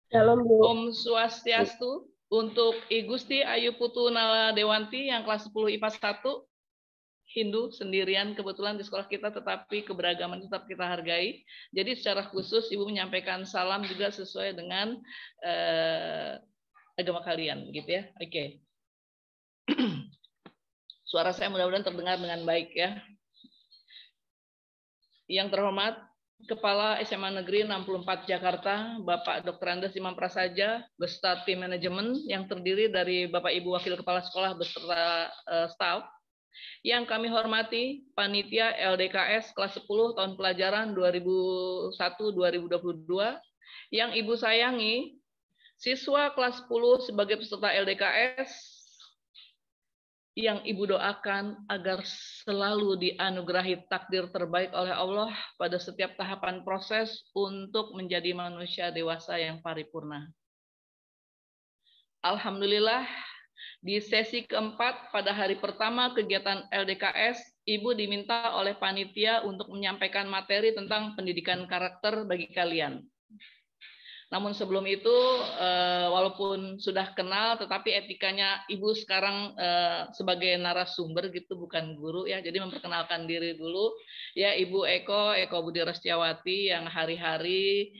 Shalom, Bu. Om Swastiastu untuk I Gusti Ayu Putu Nala Dewanti yang kelas 10 IPA 1. Hindu sendirian kebetulan di sekolah kita, tetapi keberagaman tetap kita hargai. Jadi secara khusus Ibu menyampaikan salam juga sesuai dengan agama kalian, gitu ya. Oke. Suara saya mudah-mudahan terdengar dengan baik ya. Yang terhormat Kepala SMA Negeri 64 Jakarta, Bapak Dr. Andes Imam Prasaja, beserta tim manajemen yang terdiri dari Bapak Ibu Wakil Kepala Sekolah beserta staf. Yang kami hormati panitia LDKS kelas 10 tahun pelajaran 2001-2022, yang Ibu sayangi siswa kelas 10 sebagai peserta LDKS, yang Ibu doakan agar selalu dianugerahi takdir terbaik oleh Allah pada setiap tahapan proses untuk menjadi manusia dewasa yang paripurna. Alhamdulillah, di sesi keempat pada hari pertama kegiatan LDKS, Ibu diminta oleh panitia untuk menyampaikan materi tentang pendidikan karakter bagi kalian. Namun sebelum itu, walaupun sudah kenal, tetapi etikanya Ibu sekarang sebagai narasumber gitu, bukan guru ya. Jadi memperkenalkan diri dulu. Ya, Ibu Eko Budi Restiawati yang hari-hari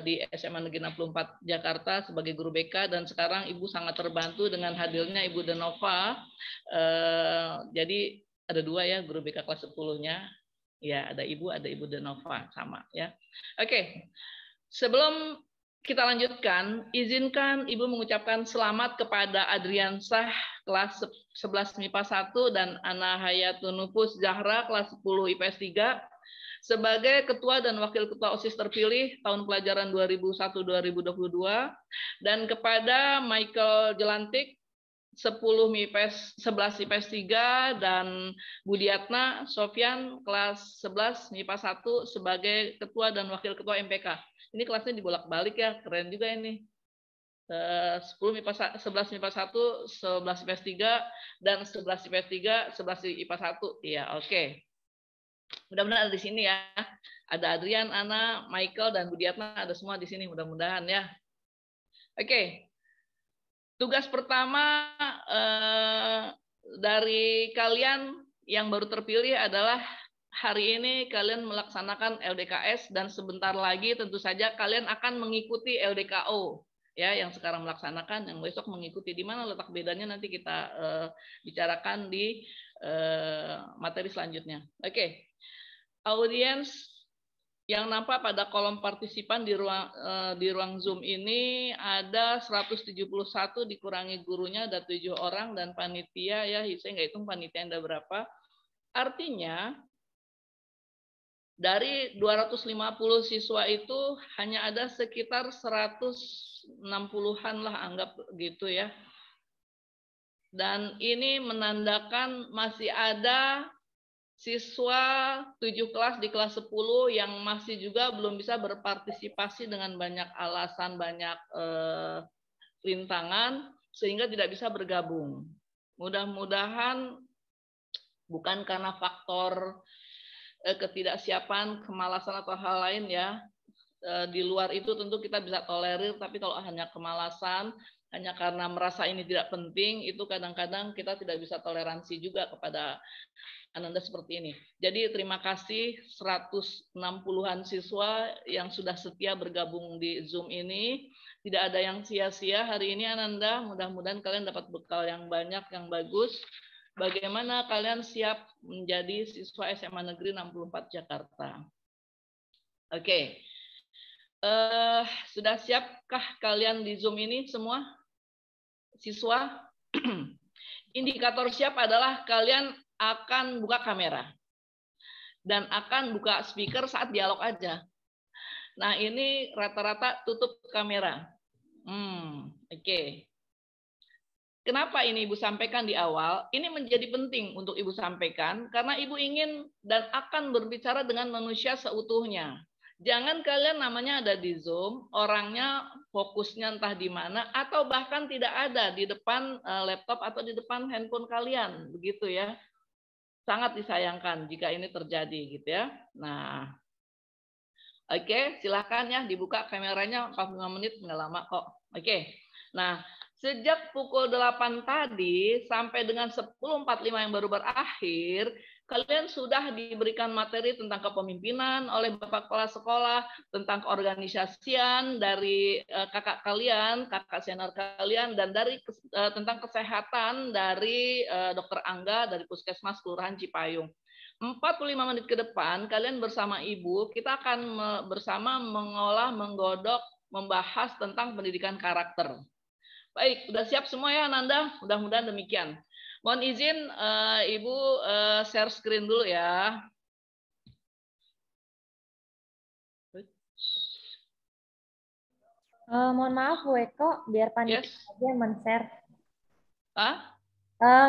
di SMA Negeri 64 Jakarta sebagai guru BK, dan sekarang Ibu sangat terbantu dengan hadirnya Ibu Denova. Jadi ada dua ya guru BK kelas 10-nya. Ya, ada Ibu Denova sama ya. Oke. Sebelum kita lanjutkan, izinkan Ibu mengucapkan selamat kepada Adriansah kelas 11 MIPA 1 dan Ana Hayatunufus Zahra kelas 10 IPS 3 sebagai Ketua dan Wakil Ketua OSIS terpilih tahun pelajaran 2001-2022, dan kepada Michael Jelantik 10 MIPS 11 IPS 3 dan Budiatna Sofyan kelas 11 MIPA 1 sebagai Ketua dan Wakil Ketua MPK. Ini kelasnya dibolak-balik ya, keren juga ini. 10 MIPA 11 MIPA 1, 11 IPS 3 dan 11 IPS 3, 11 IPA 1. Iya, oke. Mudah-mudahan ada di sini ya. Ada Adrian, Ana, Michael, dan Budiatna ada semua di sini mudah-mudahan ya. Oke. Tugas pertama dari kalian yang baru terpilih adalah hari ini kalian melaksanakan LDKS, dan sebentar lagi tentu saja kalian akan mengikuti LDKO ya, yang sekarang melaksanakan, yang besok mengikuti. Di mana letak bedanya nanti kita bicarakan di materi selanjutnya. Oke. Audiens yang nampak pada kolom partisipan di ruang Zoom ini ada 171 dikurangi gurunya ada 7 orang, dan panitia ya, saya nggak hitung panitia ada berapa. Artinya dari 250 siswa itu hanya ada sekitar 160-an lah, anggap gitu ya. Dan ini menandakan masih ada siswa 7 kelas di kelas 10 yang masih juga belum bisa berpartisipasi dengan banyak alasan, banyak rintangan, sehingga tidak bisa bergabung. Mudah-mudahan bukan karena faktor ketidaksiapan, kemalasan atau hal lain ya. Di luar itu tentu kita bisa tolerir, tapi kalau hanya kemalasan, hanya karena merasa ini tidak penting, itu kadang-kadang kita tidak bisa toleransi juga kepada Ananda seperti ini. Jadi terima kasih 160-an siswa yang sudah setia bergabung di Zoom ini. Tidak ada yang sia-sia hari ini Ananda, mudah-mudahan kalian dapat bekal yang banyak, yang bagus. Bagaimana kalian siap menjadi siswa SMA Negeri 64 Jakarta? Oke. Sudah siapkah kalian di Zoom ini semua? Siswa? Indikator siap adalah kalian akan buka kamera dan akan buka speaker saat dialog aja. Nah, ini rata-rata tutup kamera. Oke. Kenapa ini Ibu sampaikan di awal? Ini menjadi penting untuk Ibu sampaikan karena Ibu ingin dan akan berbicara dengan manusia seutuhnya. Jangan kalian namanya ada di Zoom, orangnya fokusnya entah di mana, atau bahkan tidak ada di depan laptop atau di depan handphone kalian, begitu ya. Sangat disayangkan jika ini terjadi gitu ya. Nah, oke, silakan ya dibuka kameranya 45 menit, nggak lama kok. Oke. Nah, sejak pukul 8 tadi sampai dengan 10.45 yang baru berakhir, kalian sudah diberikan materi tentang kepemimpinan oleh Bapak Kepala Sekolah, tentang keorganisasian dari kakak kalian, kakak senior kalian, dan dari tentang kesehatan dari Dr. Angga dari Puskesmas Kelurahan Cipayung. 45 menit ke depan, kalian bersama Ibu, kita akan bersama mengolah, menggodok, membahas tentang pendidikan karakter. Baik, sudah siap semua ya Nanda? Mudah-mudahan demikian. Mohon izin Ibu share screen dulu ya. Mohon maaf Bu Eko, biar panitia Yes. saja yang men-share. Ah?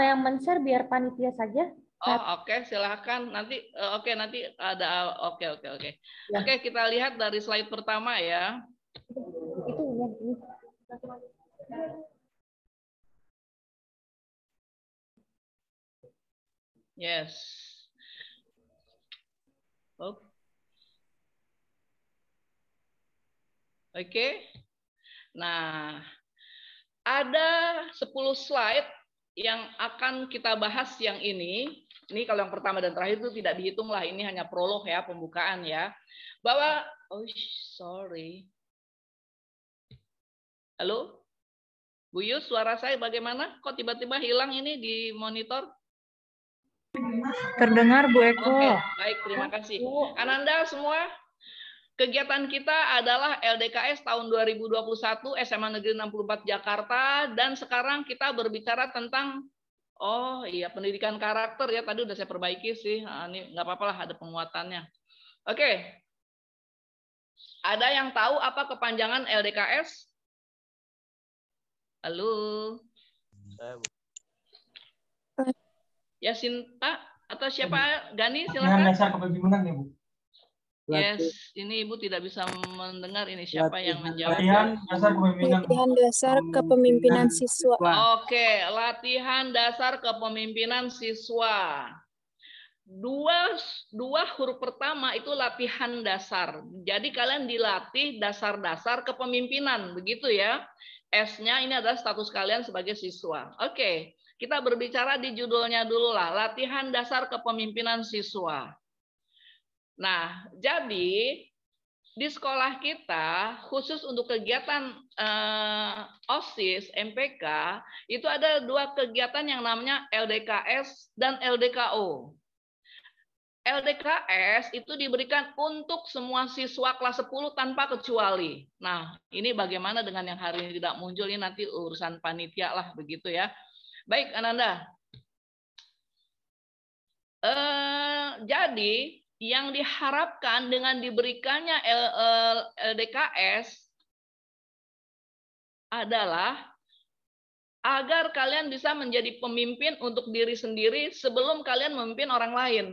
Yang men-share biar panitia saja. Oh, oke, silahkan. Nanti nanti ada oke. Ya. Oke, kita lihat dari slide pertama ya. Itu ini. Yes. Oh. Oke. Nah, ada 10 slide yang akan kita bahas yang ini. Ini kalau yang pertama dan terakhir itu tidak dihitung lah. Ini hanya prolog ya, pembukaan ya. Bahwa, sorry. Halo? Bu Yus, suara saya bagaimana? Kok tiba-tiba hilang ini di monitor? Terdengar Bu Eko. Oke, baik, terima kasih. Ananda semua, kegiatan kita adalah LDKS tahun 2021 SMA Negeri 64 Jakarta, dan sekarang kita berbicara tentang pendidikan karakter ya, tadi udah saya perbaiki sih. Nah, ini nggak apa-apa lah, ada penguatannya. Oke. Ada yang tahu apa kepanjangan LDKS? Halo. Ya Sinta atau siapa? Gani silakan. Dasar kepemimpinan ya Bu. Yes, ini Ibu tidak bisa mendengar ini siapa yang menjawab. Latihan dasar kepemimpinan. Latihan dasar kepemimpinan siswa. Oke, latihan dasar kepemimpinan siswa. Dua huruf pertama itu latihan dasar. Jadi kalian dilatih dasar-dasar kepemimpinan, begitu ya. S-nya ini adalah status kalian sebagai siswa. Oke. Kita berbicara di judulnya dulu lah, latihan dasar kepemimpinan siswa. Nah, jadi di sekolah kita, khusus untuk kegiatan OSIS, MPK, itu ada 2 kegiatan yang namanya LDKS dan LDKO. LDKS itu diberikan untuk semua siswa kelas 10 tanpa kecuali. Nah, ini bagaimana dengan yang hari ini tidak muncul, ini nanti urusan panitia lah, begitu ya. Baik, Ananda. Jadi, yang diharapkan dengan diberikannya LDKS adalah agar kalian bisa menjadi pemimpin untuk diri sendiri sebelum kalian memimpin orang lain.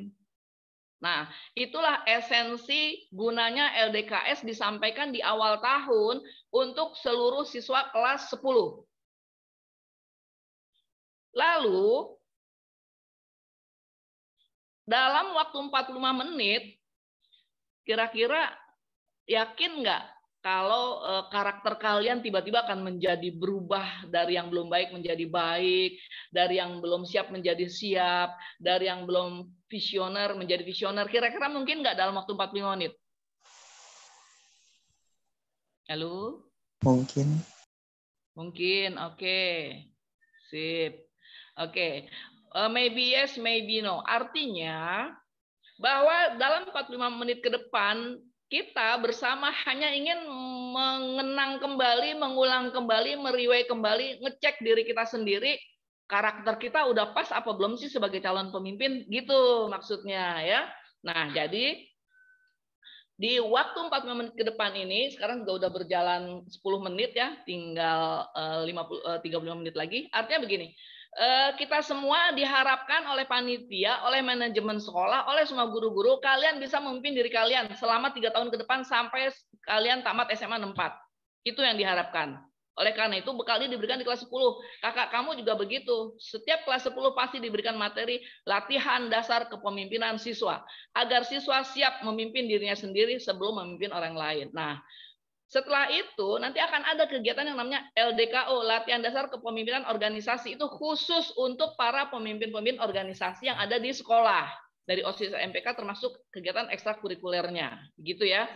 Nah, itulah esensi gunanya LDKS disampaikan di awal tahun untuk seluruh siswa kelas 10. Lalu, dalam waktu 45 menit, kira-kira yakin nggak kalau karakter kalian tiba-tiba akan menjadi berubah dari yang belum baik menjadi baik, dari yang belum siap menjadi siap, dari yang belum visioner menjadi visioner. Kira-kira mungkin nggak dalam waktu 45 menit? Halo? Mungkin. Mungkin, oke. Sip. Oke, maybe yes, maybe no. Artinya bahwa dalam 45 menit ke depan kita bersama hanya ingin mengenang kembali, mengulang kembali, meriway kembali, ngecek diri kita sendiri, karakter kita udah pas apa belum sih sebagai calon pemimpin, gitu maksudnya ya. Nah, jadi Di waktu 45 menit ke depan ini, sekarang juga udah berjalan 10 menit ya, tinggal 35 menit lagi. Artinya begini, kita semua diharapkan oleh panitia, oleh manajemen sekolah, oleh semua guru-guru, kalian bisa memimpin diri kalian selama 3 tahun ke depan sampai kalian tamat SMA 64. Itu yang diharapkan. Oleh karena itu bekalnya diberikan di kelas 10. Kakak kamu juga begitu. Setiap kelas 10 pasti diberikan materi latihan dasar kepemimpinan siswa. Agar siswa siap memimpin dirinya sendiri sebelum memimpin orang lain. Nah, setelah itu nanti akan ada kegiatan yang namanya LDKO, latihan dasar kepemimpinan organisasi. Itu khusus untuk para pemimpin-pemimpin organisasi yang ada di sekolah. Dari OSIS MPK termasuk kegiatan ekstrakurikulernya. Gitu ya.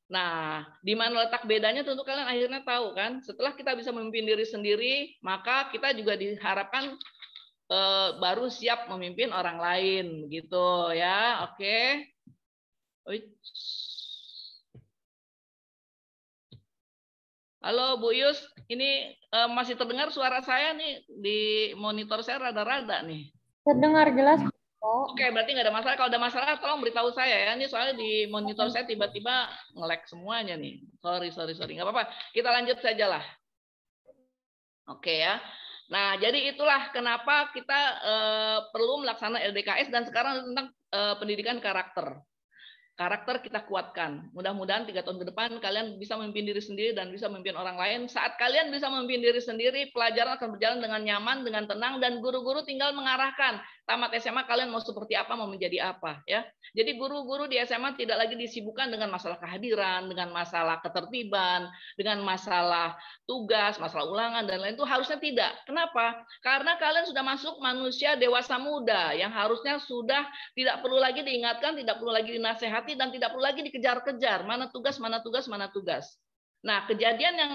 Nah, di mana letak bedanya tentu kalian akhirnya tahu kan. Setelah kita bisa memimpin diri sendiri, maka kita juga diharapkan baru siap memimpin orang lain, gitu ya. Oke. Halo Bu Yus, ini masih terdengar suara saya nih di monitor saya rada-rada nih. Terdengar jelas. Oke, berarti nggak ada masalah. Kalau ada masalah, tolong beritahu saya ya. Ini soalnya di monitor saya tiba-tiba nge-lag semuanya nih. Sorry. Nggak apa-apa. Kita lanjut saja lah. Oke ya. Nah, jadi itulah kenapa kita perlu melaksanakan LDKS dan sekarang tentang pendidikan karakter. Karakter kita kuatkan. Mudah-mudahan 3 tahun ke depan kalian bisa memimpin diri sendiri dan bisa memimpin orang lain. Saat kalian bisa memimpin diri sendiri, pelajaran akan berjalan dengan nyaman, dengan tenang, dan guru-guru tinggal mengarahkan. Tamat SMA kalian mau seperti apa, mau menjadi apa, ya. Jadi guru-guru di SMA tidak lagi disibukkan dengan masalah kehadiran, dengan masalah ketertiban, dengan masalah tugas, masalah ulangan dan lain itu harusnya tidak. Kenapa? Karena kalian sudah masuk manusia dewasa muda yang harusnya sudah tidak perlu lagi diingatkan, tidak perlu lagi dinasehati dan tidak perlu lagi dikejar-kejar mana tugas. Nah, kejadian yang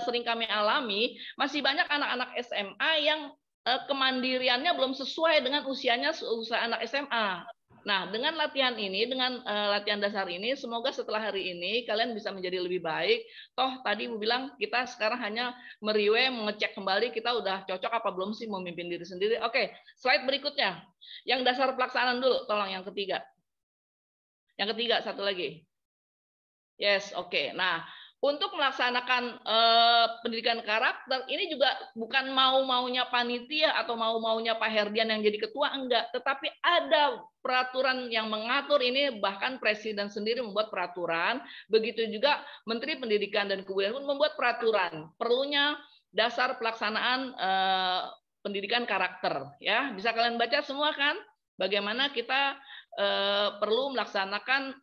sering kami alami, masih banyak anak-anak SMA yang kemandiriannya belum sesuai dengan usianya usia anak SMA. Nah, dengan latihan ini, dengan latihan dasar ini, semoga setelah hari ini kalian bisa menjadi lebih baik. Toh tadi Ibu bilang kita sekarang hanya meriwe, mengecek kembali kita udah cocok apa belum sih memimpin diri sendiri. Oke, slide berikutnya. Yang dasar pelaksanaan dulu, tolong yang ketiga. Yang ketiga, satu lagi. Yes, oke. Nah, untuk melaksanakan pendidikan karakter, ini juga bukan mau-maunya panitia atau mau-maunya Pak Herdian yang jadi ketua, enggak. Tetapi ada peraturan yang mengatur ini, bahkan Presiden sendiri membuat peraturan. Begitu juga Menteri Pendidikan dan Kebudayaan pun membuat peraturan. Perlunya dasar pelaksanaan pendidikan karakter. Ya, bisa kalian baca semua kan? Bagaimana kita perlu melaksanakan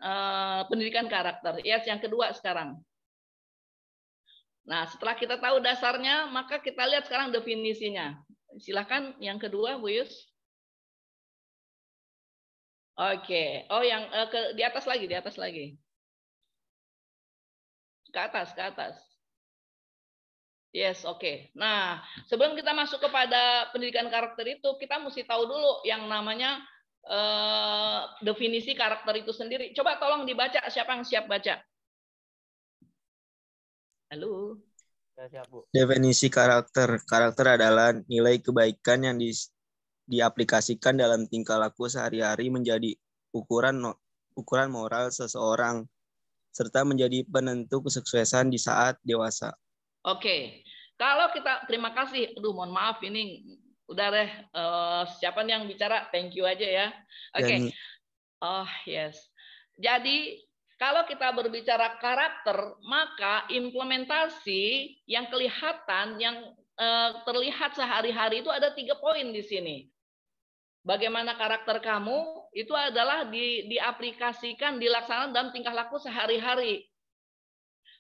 pendidikan karakter. Yes, yang kedua sekarang. Nah, setelah kita tahu dasarnya, maka kita lihat sekarang definisinya. Silakan yang kedua, Bu Yus. Oke. Oh, yang di atas lagi. Ke atas. Yes, oke. Nah, sebelum kita masuk kepada pendidikan karakter itu, kita mesti tahu dulu yang namanya definisi karakter itu sendiri. Coba tolong dibaca, siapa yang siap baca? Halo. Definisi karakter. Karakter adalah nilai kebaikan yang diaplikasikan dalam tingkah laku sehari-hari menjadi ukuran moral seseorang serta menjadi penentu kesuksesan di saat dewasa. Oke. Kalau kita terima kasih. Aduh, mohon maaf ini udah deh siapa yang bicara? Thank you aja ya. Oke. Oh, yes. Jadi kalau kita berbicara karakter, maka implementasi yang kelihatan, yang terlihat sehari-hari itu ada 3 poin di sini. Bagaimana karakter kamu itu adalah diaplikasikan, dilaksanakan dalam tingkah laku sehari-hari.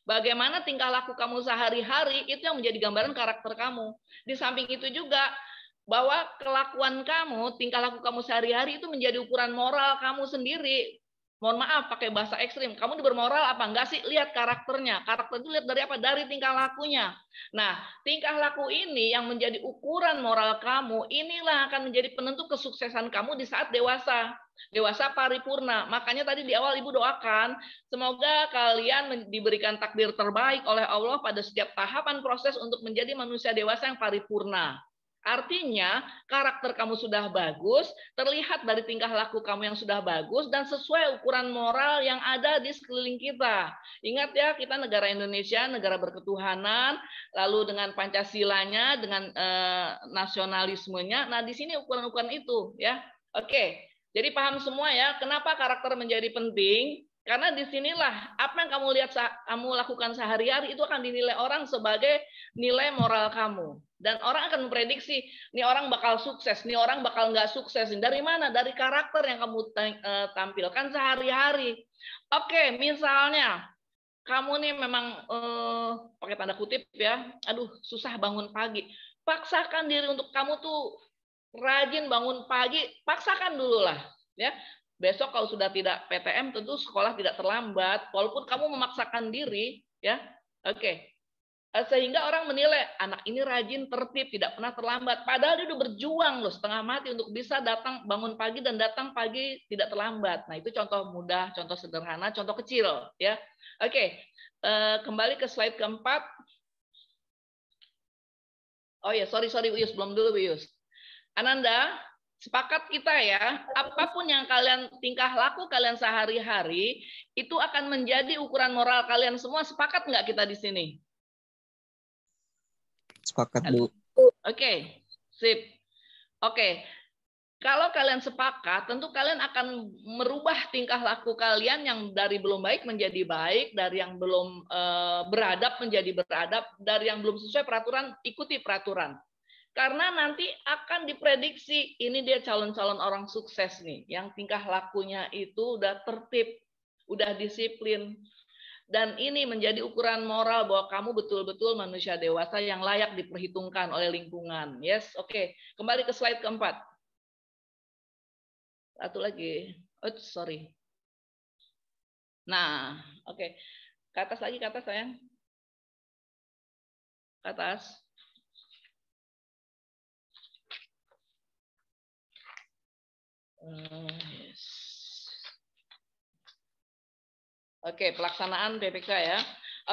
Bagaimana tingkah laku kamu sehari-hari itu yang menjadi gambaran karakter kamu. Di samping itu juga bahwa kelakuan kamu, tingkah laku kamu sehari-hari itu menjadi ukuran moral kamu sendiri. Mohon maaf pakai bahasa ekstrim. Kamu bermoral apa enggak sih? Lihat karakternya. Karakter itu lihat dari apa? Dari tingkah lakunya. Nah, tingkah laku ini yang menjadi ukuran moral kamu, inilah akan menjadi penentu kesuksesan kamu di saat dewasa. Dewasa paripurna. Makanya tadi di awal Ibu doakan, semoga kalian diberikan takdir terbaik oleh Allah pada setiap tahapan proses untuk menjadi manusia dewasa yang paripurna. Artinya karakter kamu sudah bagus, terlihat dari tingkah laku kamu yang sudah bagus dan sesuai ukuran moral yang ada di sekeliling kita. Ingat ya, kita negara Indonesia, negara berketuhanan, lalu dengan Pancasilanya, dengan nasionalismenya. Nah, di sini ukuran-ukuran itu ya. Oke. Jadi paham semua ya, kenapa karakter menjadi penting? Karena disinilah apa yang kamu lihat, kamu lakukan sehari-hari itu akan dinilai orang sebagai nilai moral kamu. Dan orang akan memprediksi, nih orang bakal sukses, nih orang bakal nggak sukses. Dari mana? Dari karakter yang kamu tampilkan sehari-hari. Oke, misalnya kamu nih memang pakai tanda kutip ya, aduh susah bangun pagi. Paksakan diri untuk kamu tuh rajin bangun pagi, paksakan dulu lah. Ya, besok kalau sudah tidak PTM tentu sekolah tidak terlambat, walaupun kamu memaksakan diri, ya. Oke. Sehingga orang menilai anak ini rajin, tertib, tidak pernah terlambat. Padahal dia udah berjuang loh setengah mati untuk bisa datang bangun pagi dan datang pagi tidak terlambat. Nah, itu contoh mudah, contoh sederhana, contoh kecil, ya. Oke. Kembali ke slide keempat. Oh ya, sorry Uyus, belum dulu Uyus. Ananda, sepakat kita ya, apapun yang kalian tingkah laku kalian sehari-hari itu akan menjadi ukuran moral kalian semua. Sepakat nggak kita di sini? Sepakat, Bu. Oke, sip. Oke, kalau kalian sepakat, tentu kalian akan merubah tingkah laku kalian yang dari belum baik menjadi baik, dari yang belum beradab menjadi beradab, dari yang belum sesuai peraturan ikuti peraturan. Karena nanti akan diprediksi ini dia calon-calon orang sukses nih, yang tingkah lakunya itu udah tertib, udah disiplin. Dan ini menjadi ukuran moral bahwa kamu betul-betul manusia dewasa yang layak diperhitungkan oleh lingkungan. Yes, oke. Kembali ke slide keempat. Satu lagi. Oh, sorry. Nah, oke. Ke atas lagi, ke atas sayang. Ke atas. Yes. Oke, pelaksanaan PPK ya.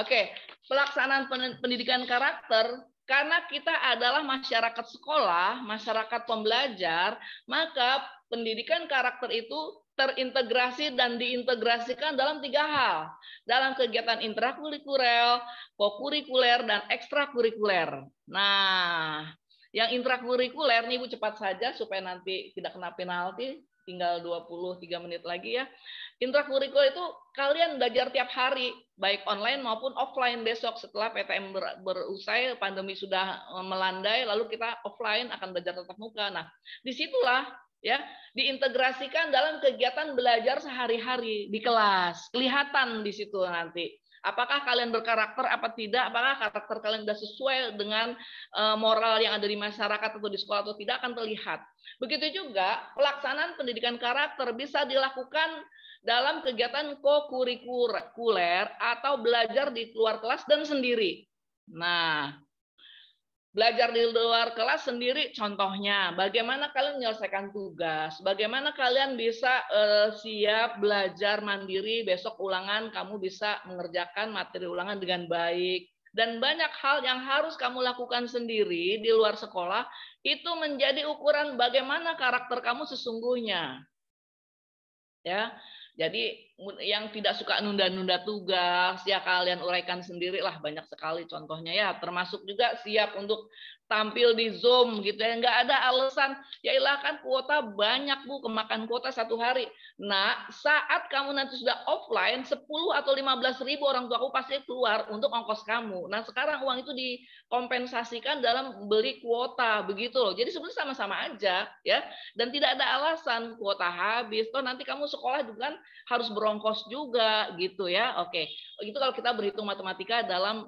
Oke, pelaksanaan pendidikan karakter, karena kita adalah masyarakat sekolah, masyarakat pembelajar, maka pendidikan karakter itu terintegrasi dan diintegrasikan dalam 3 hal. Dalam kegiatan intrakurikuler, kokurikuler, dan ekstrakurikuler. Nah, yang intrakurikuler nih Bu, cepat saja supaya nanti tidak kena penalti, tinggal 23 menit lagi ya. Intrakurikuler itu kalian belajar tiap hari, baik online maupun offline. Besok setelah PTM berusai, pandemi sudah melandai, lalu kita offline akan belajar tatap muka. Nah, disitulah ya diintegrasikan dalam kegiatan belajar sehari-hari di kelas. Kelihatan di situ nanti. Apakah kalian berkarakter apa tidak? Apakah karakter kalian sudah sesuai dengan moral yang ada di masyarakat atau di sekolah atau tidak akan terlihat. Begitu juga pelaksanaan pendidikan karakter bisa dilakukan dalam kegiatan kokurikuler atau belajar di luar kelas dan sendiri. Nah, belajar di luar kelas sendiri contohnya, bagaimana kalian menyelesaikan tugas, bagaimana kalian bisa siap belajar mandiri, besok ulangan kamu bisa mengerjakan materi ulangan dengan baik. Dan banyak hal yang harus kamu lakukan sendiri di luar sekolah, itu menjadi ukuran bagaimana karakter kamu sesungguhnya. Ya. Jadi yang tidak suka nunda-nunda tugas, ya kalian uraikan sendirilah, banyak sekali contohnya ya, termasuk juga siap untuk tampil di Zoom gitu ya, nggak ada alasan, yailah kan kuota banyak Bu, kemakan kuota 1 hari. Nah, saat kamu nanti sudah offline, 10 atau 15 ribu orang tua aku pasti keluar untuk ongkos kamu. Nah, sekarang uang itu dikompensasikan dalam beli kuota, begitu loh. Jadi sebenarnya sama-sama aja ya, dan tidak ada alasan kuota habis, toh nanti kamu sekolah juga kan harus berongkos juga gitu ya. Oke, itu kalau kita berhitung matematika dalam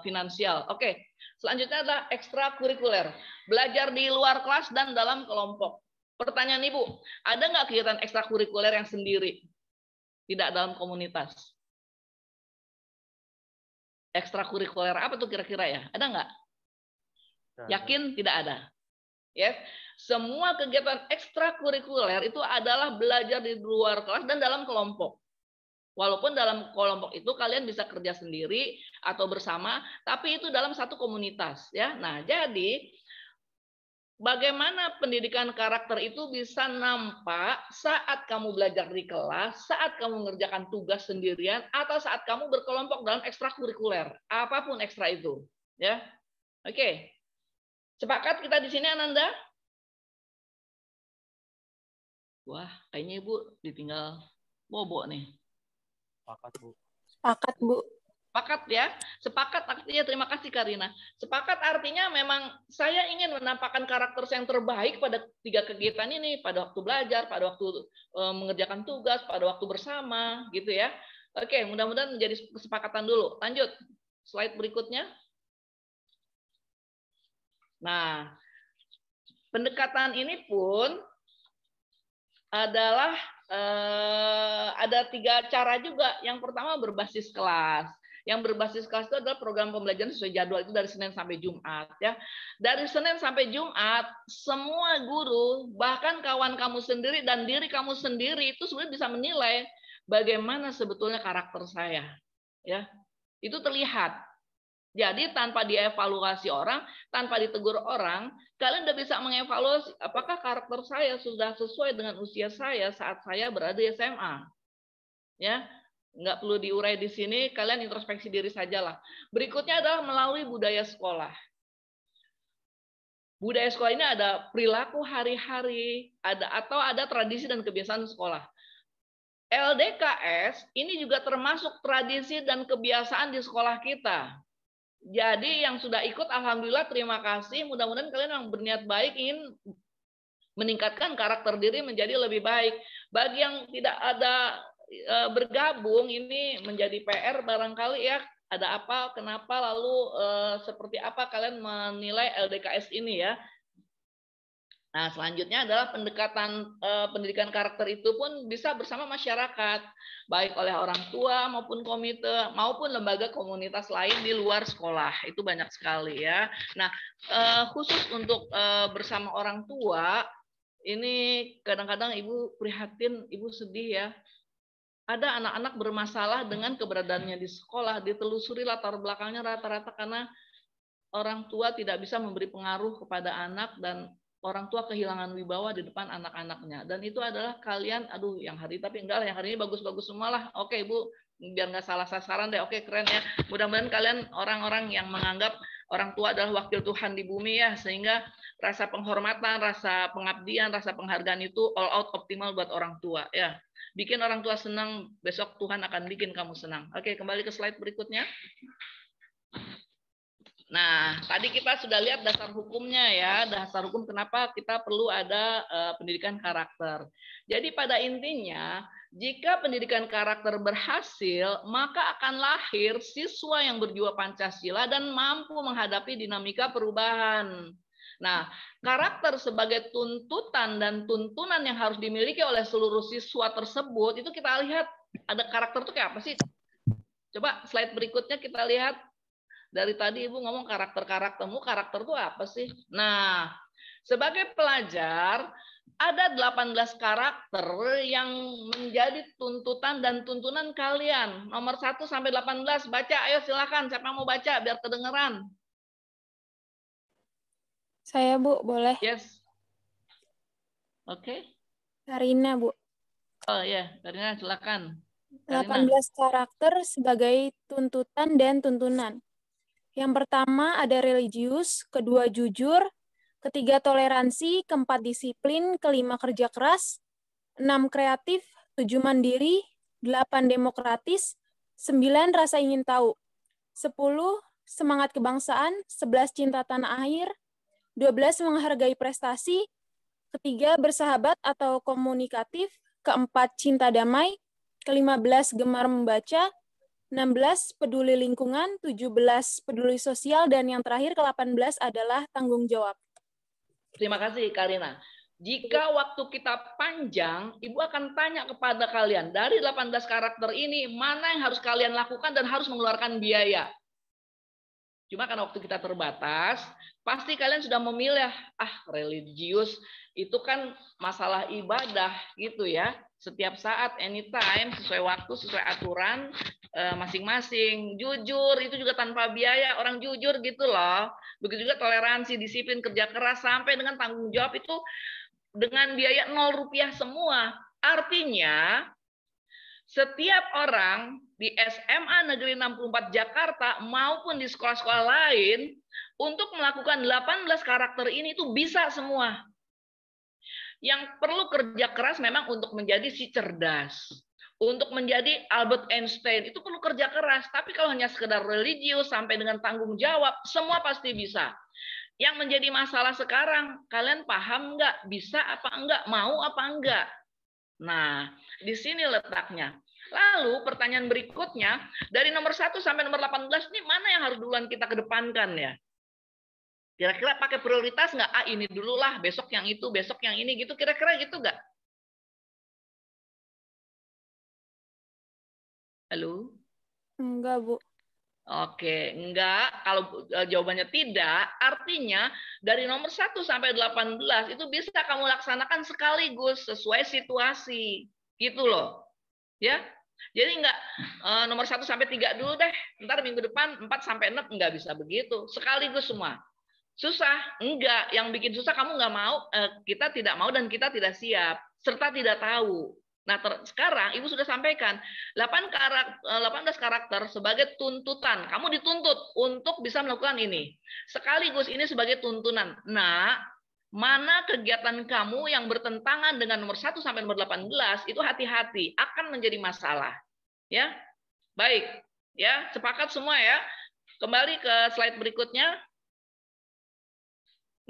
finansial. Oke, selanjutnya adalah ekstrakurikuler, belajar di luar kelas dan dalam kelompok. Pertanyaan Ibu, ada nggak kegiatan ekstrakurikuler yang sendiri, tidak dalam komunitas? Ekstrakurikuler apa tuh kira-kira ya? Ada nggak? Yakin tidak ada? Yes. Semua kegiatan ekstrakurikuler itu adalah belajar di luar kelas dan dalam kelompok. Walaupun dalam kelompok itu kalian bisa kerja sendiri atau bersama, tapi itu dalam satu komunitas ya. Nah, jadi bagaimana pendidikan karakter itu bisa nampak saat kamu belajar di kelas, saat kamu mengerjakan tugas sendirian, atau saat kamu berkelompok dalam ekstrakurikuler, apapun ekstra itu, ya. Oke, sepakat kita di sini, Ananda? Wah, kayaknya Ibu ditinggal bobo nih. Sepakat, Bu. Sepakat, Bu. Sepakat ya, sepakat artinya terima kasih Karina. Sepakat artinya memang saya ingin menampakkan karakter yang terbaik pada 3 kegiatan ini, pada waktu belajar, pada waktu mengerjakan tugas, pada waktu bersama, gitu ya. Oke, mudah-mudahan menjadi kesepakatan dulu. Lanjut, slide berikutnya. Nah, pendekatan ini pun adalah ada 3 cara juga. Yang pertama berbasis kelas. Yang berbasis kelas itu adalah program pembelajaran sesuai jadwal, itu dari Senin sampai Jumat ya. Dari Senin sampai Jumat semua guru, bahkan kawan kamu sendiri dan diri kamu sendiri itu sebenarnya bisa menilai bagaimana sebetulnya karakter saya. Ya. Itu terlihat. Jadi tanpa dievaluasi orang, tanpa ditegur orang, kalian udah bisa mengevaluasi apakah karakter saya sudah sesuai dengan usia saya saat saya berada di SMA. Ya. Nggak perlu diurai di sini, kalian introspeksi diri sajalah. Berikutnya adalah melalui budaya sekolah. Budaya sekolah ini ada perilaku hari-hari, ada tradisi dan kebiasaan sekolah. LDKS ini juga termasuk tradisi dan kebiasaan di sekolah kita. Jadi yang sudah ikut, alhamdulillah terima kasih. Mudah-mudahan kalian yang berniat baik ingin meningkatkan karakter diri menjadi lebih baik. Bagi yang tidak ada bergabung, ini menjadi PR barangkali ya, ada apa, kenapa, lalu seperti apa kalian menilai LDKS ini ya. Nah, selanjutnya adalah pendekatan pendidikan karakter itu pun bisa bersama masyarakat, baik oleh orang tua maupun komite maupun lembaga komunitas lain di luar sekolah. Itu banyak sekali ya. Nah, khusus untuk bersama orang tua, ini kadang-kadang Ibu prihatin, Ibu sedih ya. Ada anak-anak bermasalah dengan keberadaannya di sekolah, ditelusuri latar belakangnya rata-rata karena orang tua tidak bisa memberi pengaruh kepada anak dan orang tua kehilangan wibawa di depan anak-anaknya. Dan itu adalah kalian, aduh yang hari tapi enggak lah, yang hari ini bagus-bagus semua lah. Oke Bu, biar nggak salah sasaran deh. Oke keren ya. Mudah-mudahan kalian orang-orang yang menganggap orang tua adalah wakil Tuhan di bumi ya, sehingga rasa penghormatan, rasa pengabdian, rasa penghargaan itu all out optimal buat orang tua ya. Bikin orang tua senang, besok Tuhan akan bikin kamu senang. Oke, kembali ke slide berikutnya. Nah, tadi kita sudah lihat dasar hukumnya ya, dasar hukum kenapa kita perlu ada pendidikan karakter. Jadi pada intinya, jika pendidikan karakter berhasil, maka akan lahir siswa yang berjiwa Pancasila dan mampu menghadapi dinamika perubahan. Nah, karakter sebagai tuntutan dan tuntunan yang harus dimiliki oleh seluruh siswa tersebut, itu kita lihat ada karakter itu kayak apa sih? Coba slide berikutnya kita lihat. Dari tadi Ibu ngomong karaktermu, karakter itu apa sih? Nah, sebagai pelajar, ada 18 karakter yang menjadi tuntutan dan tuntunan kalian. Nomor 1 sampai 18, baca, ayo silakan. Siapa yang mau baca biar kedengeran? Saya, Bu, boleh? Yes. Oke. Karina, Bu. Oh ya, Karina silakan. 18 karakter sebagai tuntutan dan tuntunan. Yang pertama ada religius, kedua jujur, ketiga toleransi, keempat disiplin, kelima kerja keras, 6 kreatif, 7 mandiri, 8 demokratis, 9 rasa ingin tahu, 10 semangat kebangsaan, 11 cinta tanah air, 12 menghargai prestasi, ketiga bersahabat atau komunikatif, keempat cinta damai, ke-15 gemar membaca, 16 peduli lingkungan, 17 peduli sosial, dan yang terakhir ke-18 adalah tanggung jawab. Terima kasih Karina. Jika waktu kita panjang, Ibu akan tanya kepada kalian, dari 18 karakter ini, mana yang harus kalian lakukan dan harus mengeluarkan biaya? Cuma karena waktu kita terbatas, pasti kalian sudah memilih, religius itu kan masalah ibadah gitu ya. Setiap saat, anytime, sesuai waktu, sesuai aturan masing-masing. Jujur, itu juga tanpa biaya, orang jujur gitu loh. Begitu juga toleransi, disiplin, kerja keras, sampai dengan tanggung jawab itu dengan biaya 0 rupiah semua. Artinya, setiap orang di SMA Negeri 64 Jakarta maupun di sekolah-sekolah lain untuk melakukan 18 karakter ini itu bisa semua. Yang perlu kerja keras memang untuk menjadi si cerdas. Untuk menjadi Albert Einstein itu perlu kerja keras. Tapi kalau hanya sekedar religius sampai dengan tanggung jawab, semua pasti bisa. Yang menjadi masalah sekarang, kalian paham nggak? Bisa apa enggak? Mau apa enggak? Nah, di sini letaknya. Lalu pertanyaan berikutnya, dari nomor 1 sampai nomor 18 ini mana yang harus duluan kita kedepankan ya? Kira-kira pakai prioritas nggak? Ini dulu lah, besok yang itu, besok yang ini gitu. Kira-kira gitu nggak? Halo? Enggak, Bu. Oke, enggak. Kalau jawabannya tidak, artinya dari nomor 1 sampai 18 itu bisa kamu laksanakan sekaligus sesuai situasi. Gitu loh. Ya. Jadi enggak nomor 1 sampai 3 dulu deh. Ntar minggu depan 4 sampai 6 enggak bisa begitu. Sekaligus semua. Susah? Enggak. Yang bikin susah kamu enggak mau, kita tidak mau dan kita tidak siap serta tidak tahu. Nah, sekarang Ibu sudah sampaikan 18 karakter sebagai tuntutan. Kamu dituntut untuk bisa melakukan ini. Sekaligus ini sebagai tuntunan. Nah, mana kegiatan kamu yang bertentangan dengan nomor 1 sampai nomor 18 itu hati-hati, akan menjadi masalah. Ya. Baik. Ya, sepakat semua ya. Kembali ke slide berikutnya.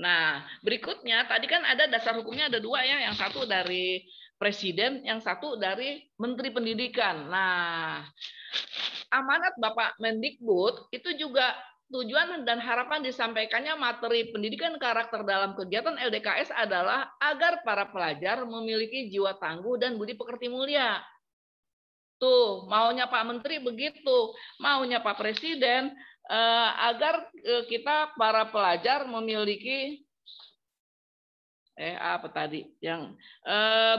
Nah, berikutnya tadi kan ada dasar hukumnya ada 2 ya, yang satu dari Presiden, yang satu dari Menteri Pendidikan. Nah, amanat Bapak Mendikbud itu juga tujuan dan harapan disampaikannya materi pendidikan karakter dalam kegiatan LDKS adalah agar para pelajar memiliki jiwa tangguh dan budi pekerti mulia. Tuh, maunya Pak Menteri begitu, maunya Pak Presiden agar kita para pelajar memiliki apa tadi yang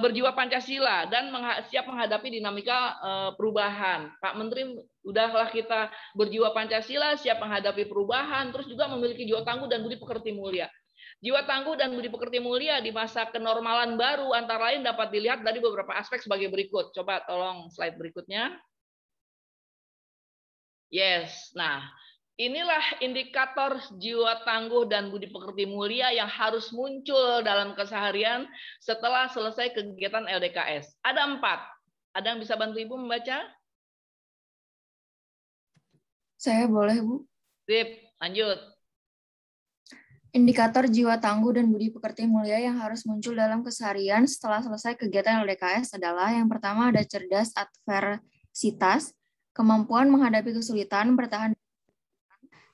berjiwa Pancasila dan siap menghadapi dinamika perubahan. Pak Menteri, udahlah kita berjiwa Pancasila, siap menghadapi perubahan, terus juga memiliki jiwa tangguh dan budi pekerti mulia. Jiwa tangguh dan budi pekerti mulia di masa kenormalan baru antara lain dapat dilihat dari beberapa aspek sebagai berikut. Coba tolong slide berikutnya. Yes. Nah, inilah indikator jiwa tangguh dan budi pekerti mulia yang harus muncul dalam keseharian setelah selesai kegiatan LDKS. Ada 4. Ada yang bisa bantu Ibu membaca? Saya boleh, Bu. Sip, lanjut. Indikator jiwa tangguh dan budi pekerti mulia yang harus muncul dalam keseharian setelah selesai kegiatan LDKS adalah yang pertama ada cerdas adversitas, kemampuan menghadapi kesulitan, bertahan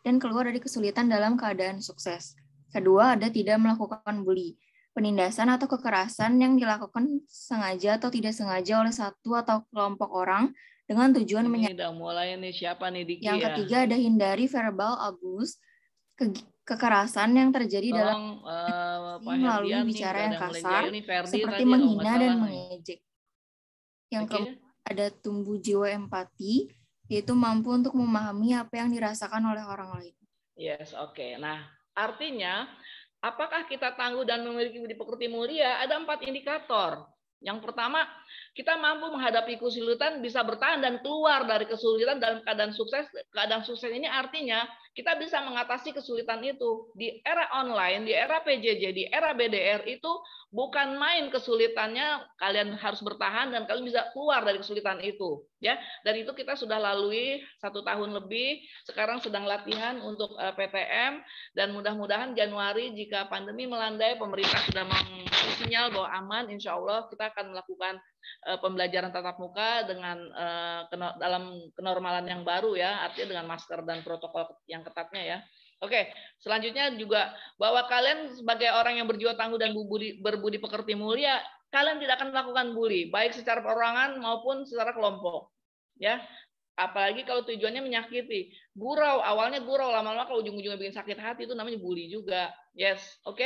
dan keluar dari kesulitan dalam keadaan sukses. Kedua, ada tidak melakukan bully, penindasan atau kekerasan yang dilakukan sengaja atau tidak sengaja oleh satu atau kelompok orang dengan tujuan menyakiti. Udah mulai nih, siapa nih Diki? Yang ketiga, ada hindari verbal abuse, kekerasan yang terjadi dalam melalui bicara yang kasar, seperti menghina dan mengejek. Yang keempat, ada tumbuh jiwa empati, yaitu mampu untuk memahami apa yang dirasakan oleh orang lain. Yes, oke. Nah, artinya apakah kita tangguh dan memiliki budi pekerti mulia? Ada 4 indikator. Yang pertama, kita mampu menghadapi kesulitan, bisa bertahan dan keluar dari kesulitan dalam keadaan sukses. Keadaan sukses ini artinya kita bisa mengatasi kesulitan itu. Di era online, di era PJJ, di era BDR itu bukan main kesulitannya, kalian harus bertahan dan kalian bisa keluar dari kesulitan itu. Ya, dan itu kita sudah lalui 1 tahun lebih. Sekarang sedang latihan untuk PTM dan mudah-mudahan Januari jika pandemi melandai, pemerintah sudah mengasih sinyal bahwa aman, insya Allah kita akan melakukan pembelajaran tatap muka dengan dalam kenormalan yang baru ya, artinya dengan masker dan protokol yang ketatnya ya. Oke, selanjutnya juga bahwa kalian sebagai orang yang berjiwa tangguh dan berbudi pekerti mulia, kalian tidak akan melakukan bully, baik secara perorangan maupun secara kelompok. Ya, Apalagi kalau tujuannya menyakiti. Gurau, awalnya gurau, lama-lama kalau ujung-ujungnya bikin sakit hati itu namanya bully juga. Yes, oke.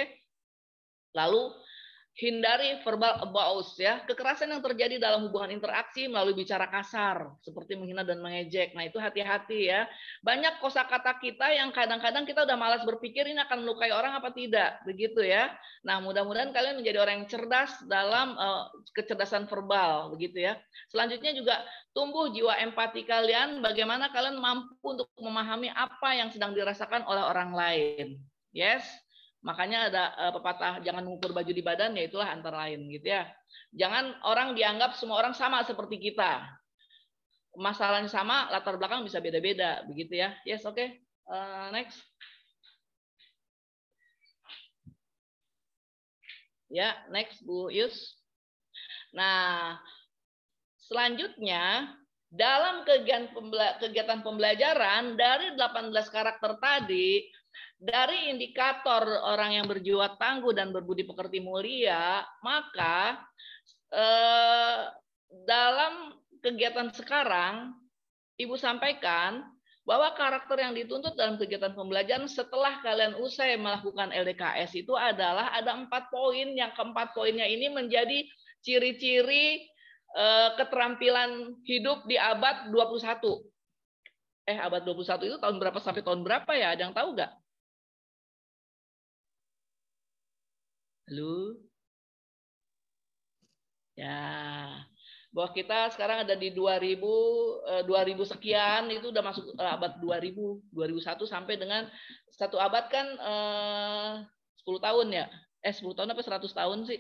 Lalu hindari verbal abuse ya. Kekerasan yang terjadi dalam hubungan interaksi melalui bicara kasar seperti menghina dan mengejek. Nah, itu hati-hati ya. Banyak kosakata kita yang kadang-kadang kita udah malas berpikir ini akan melukai orang apa tidak, begitu ya. Nah, mudah-mudahan kalian menjadi orang yang cerdas dalam kecerdasan verbal, begitu ya. Selanjutnya juga tumbuh jiwa empati kalian, bagaimana kalian mampu untuk memahami apa yang sedang dirasakan oleh orang lain. Yes. Makanya ada pepatah jangan mengukur baju di badan, ya itulah antara lain gitu ya. Jangan orang dianggap semua orang sama seperti kita. Masalahnya sama, latar belakang bisa beda-beda begitu ya. Yes, oke. Next. Ya, next Bu Yus. Nah, selanjutnya dalam kegiatan pembelajaran dari 18 karakter tadi, dari indikator orang yang berjiwa tangguh dan berbudi pekerti mulia, maka dalam kegiatan sekarang, Ibu sampaikan bahwa karakter yang dituntut dalam kegiatan pembelajaran setelah kalian usai melakukan LDKS itu adalah ada 4 poin, yang keempat poinnya ini menjadi ciri-ciri keterampilan hidup di abad 21. Abad 21 itu tahun berapa sampai tahun berapa ya? Ada yang tahu nggak? Halo? Ya, bahwa kita sekarang ada di 2000 sekian, itu udah masuk abad 2000, 2001 sampai dengan 1 abad kan 10 tahun ya. 10 tahun apa 100 tahun sih?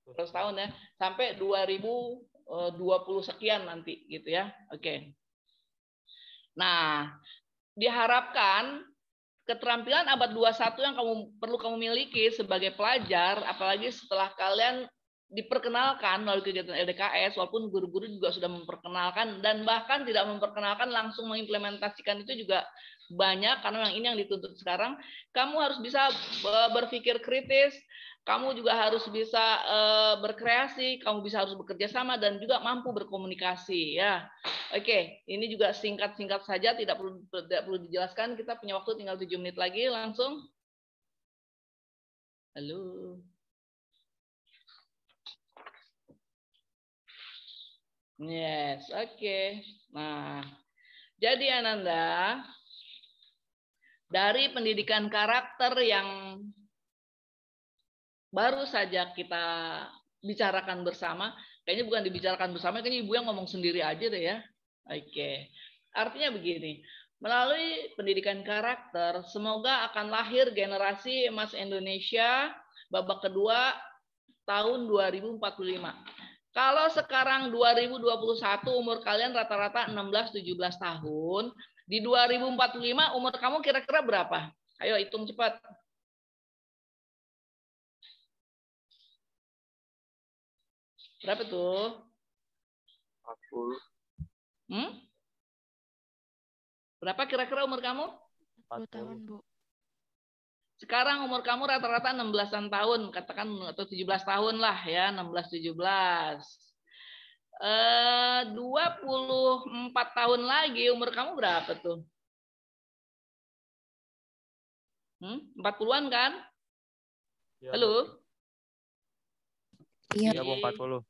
100 tahun ya. Sampai 2020 sekian nanti gitu ya. Oke. Nah, diharapkan keterampilan abad 21 yang perlu kamu miliki sebagai pelajar, apalagi setelah kalian diperkenalkan melalui kegiatan LDKS, walaupun guru-guru juga sudah memperkenalkan dan bahkan tidak memperkenalkan, langsung mengimplementasikan itu juga banyak, karena yang ini yang dituntut sekarang. Kamu harus bisa berpikir kritis, kamu juga harus bisa berkreasi, kamu harus bekerja sama dan juga mampu berkomunikasi ya. Oke, ini juga singkat-singkat saja, tidak perlu dijelaskan. Kita punya waktu tinggal 7 menit lagi, langsung. Halo. Yes, oke. Nah, jadi Ananda, dari pendidikan karakter yang baru saja kita bicarakan bersama, kayaknya bukan dibicarakan bersama, kayaknya Ibu yang ngomong sendiri aja deh ya. Oke. Artinya begini, melalui pendidikan karakter, semoga akan lahir generasi emas Indonesia babak kedua tahun 2045. Kalau sekarang 2021 umur kalian rata-rata 16-17 tahun, di 2045 umur kamu kira-kira berapa? Ayo hitung cepat. Berapa tuh? 40. Berapa kira-kira umur kamu? 40 tahun, Bu. Sekarang umur kamu rata-rata 16-an tahun, katakan atau 17 tahun lah ya, 16-17. 24 tahun lagi umur kamu berapa tuh? 40-an kan? Ya, halo? Iya, Bu, 40.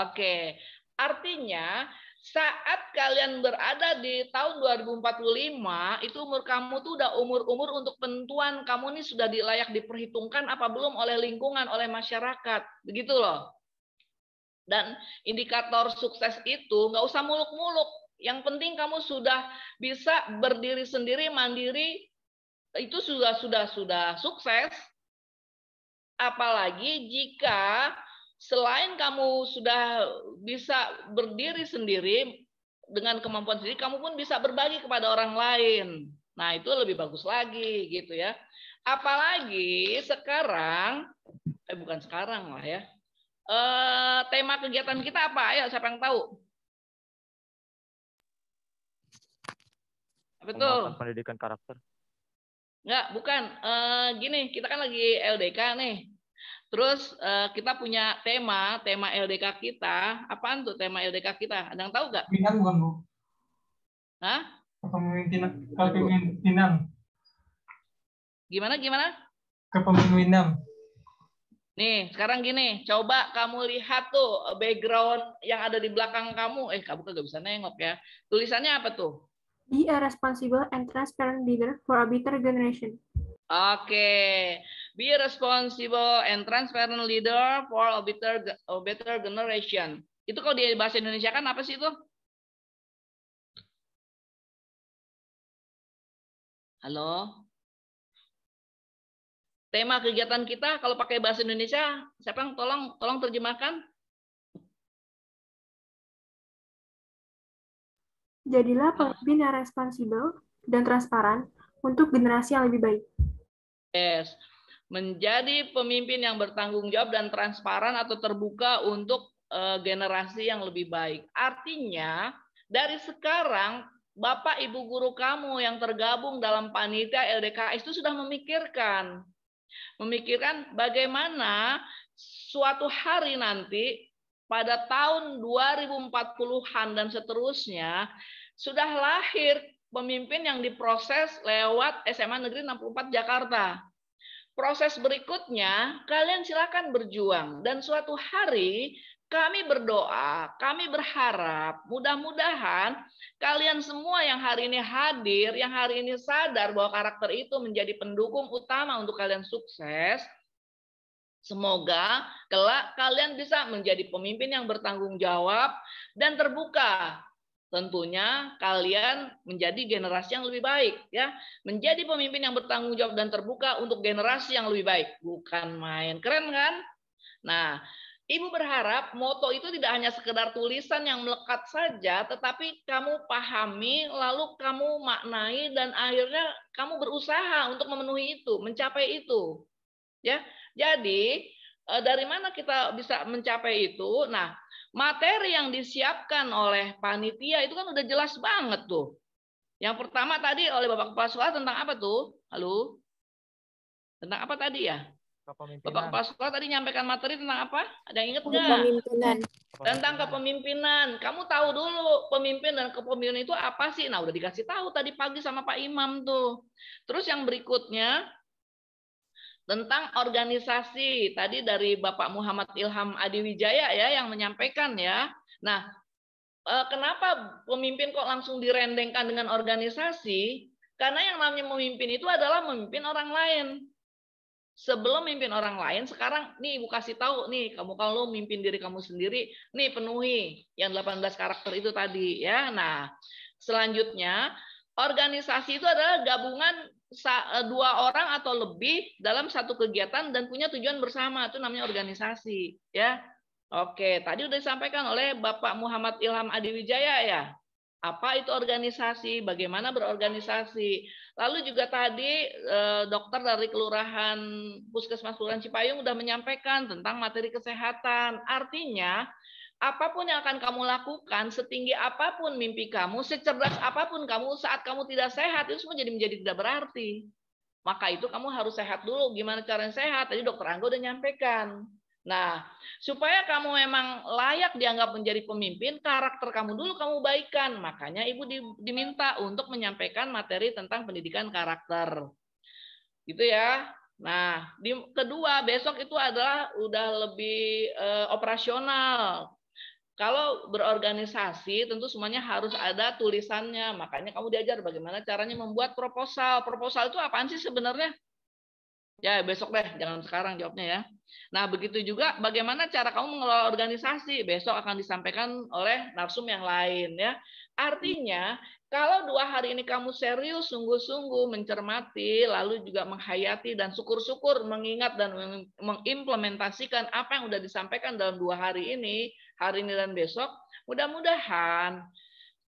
Oke. Artinya saat kalian berada di tahun 2045, itu umur kamu tuh udah umur-umur untuk penentuan kamu nih sudah layak diperhitungkan apa belum oleh lingkungan, oleh masyarakat. Begitu loh. Dan indikator sukses itu nggak usah muluk-muluk. Yang penting kamu sudah bisa berdiri sendiri, mandiri, itu sudah sukses. Apalagi jika selain kamu sudah bisa berdiri sendiri dengan kemampuan sendiri, kamu pun bisa berbagi kepada orang lain. Nah, itu lebih bagus lagi gitu ya. Apalagi sekarang, bukan sekarang lah ya. Tema kegiatan kita apa? Ayo, siapa yang tahu? Apa tuh? Pendidikan karakter. Enggak, bukan. Gini, kita kan lagi LDK nih. Terus kita punya tema LDK kita. Apaan tuh tema LDK kita? Ada yang tahu nggak? Minang bukan, Bu? Hah? Kepemimpinan. Gimana? Kepemimpinan. Nih, sekarang gini, coba kamu lihat tuh background yang ada di belakang kamu. Kamu kagak bisa nengok ya. Tulisannya apa tuh? Be a responsible and transparent leader for a better generation. Oke, be a responsible and transparent leader for a better generation. Itu kalau di bahasa Indonesia kan apa sih itu? Halo? Tema kegiatan kita kalau pakai bahasa Indonesia, siapa yang tolong terjemahkan? Jadilah pemimpin yang responsibel dan transparan untuk generasi yang lebih baik. Yes. Menjadi pemimpin yang bertanggung jawab dan transparan atau terbuka untuk generasi yang lebih baik. Artinya, dari sekarang Bapak Ibu guru kamu yang tergabung dalam panitia LDKS itu sudah memikirkan bagaimana suatu hari nanti pada tahun 2040-an dan seterusnya sudah lahir pemimpin yang diproses lewat SMA Negeri 64 Jakarta. Proses berikutnya kalian silakan berjuang dan suatu hari kami berdoa, kami berharap mudah-mudahan kalian semua yang hari ini hadir, yang hari ini sadar bahwa karakter itu menjadi pendukung utama untuk kalian sukses. Semoga kelak kalian bisa menjadi pemimpin yang bertanggung jawab dan terbuka. Tentunya kalian menjadi generasi yang lebih baik, ya. Menjadi pemimpin yang bertanggung jawab dan terbuka untuk generasi yang lebih baik. Bukan main. Keren kan? Nah, Ibu berharap moto itu tidak hanya sekedar tulisan yang melekat saja, tetapi kamu pahami, lalu kamu maknai, dan akhirnya kamu berusaha untuk memenuhi itu, mencapai itu. Ya, jadi dari mana kita bisa mencapai itu? Nah, materi yang disiapkan oleh panitia itu kan udah jelas banget tuh. Yang pertama tadi oleh Bapak Kepala Sekolah tentang apa tuh? Halo? Tentang apa tadi ya? Bapak Kepala Sekolah tadi nyampaikan materi tentang apa? Ada yang ingat nggak? Kepemimpinan. Tentang kepemimpinan. Kamu tahu dulu pemimpin dan kepemimpinan itu apa sih? Nah, udah dikasih tahu tadi pagi sama Pak Imam tuh. Terus yang berikutnya tentang organisasi. Tadi dari Bapak Muhammad Ilham Adiwijaya ya yang menyampaikan ya. Nah, kenapa pemimpin kok langsung direndengkan dengan organisasi? Karena yang namanya memimpin itu adalah memimpin orang lain. Sebelum mimpin orang lain, sekarang nih Ibu kasih tahu nih, kamu kalau mimpin diri kamu sendiri, nih penuhi yang 18 karakter itu tadi ya. Nah, selanjutnya organisasi itu adalah gabungan 2 orang atau lebih dalam satu kegiatan dan punya tujuan bersama, itu namanya organisasi ya. Oke, tadi udah disampaikan oleh Bapak Muhammad Ilham Adiwijaya ya. Apa itu organisasi, bagaimana berorganisasi. Lalu juga tadi dokter dari Kelurahan Puskesmas Kelurahan Cipayung sudah menyampaikan tentang materi kesehatan. Artinya, apapun yang akan kamu lakukan, setinggi apapun mimpi kamu, secerdas apapun kamu, saat kamu tidak sehat, itu semua menjadi tidak berarti. Maka itu kamu harus sehat dulu. Gimana caranya sehat? Tadi dokter Angga udah nyampaikan. Nah, supaya kamu memang layak dianggap menjadi pemimpin, karakter kamu dulu kamu baikkan. Makanya Ibu diminta untuk menyampaikan materi tentang pendidikan karakter. Gitu ya. Nah, kedua, besok itu adalah udah lebih operasional. Kalau berorganisasi, tentu semuanya harus ada tulisannya. Makanya kamu diajar bagaimana caranya membuat proposal. Proposal itu apaan sih sebenarnya? Ya, besok deh, jangan sekarang jawabnya ya. Nah, begitu juga bagaimana cara kamu mengelola organisasi. Besok akan disampaikan oleh narsum yang lain ya. Artinya, kalau 2 hari ini kamu serius, sungguh-sungguh mencermati, lalu juga menghayati dan syukur-syukur mengingat dan mengimplementasikan apa yang sudah disampaikan dalam 2 hari ini dan besok, mudah-mudahan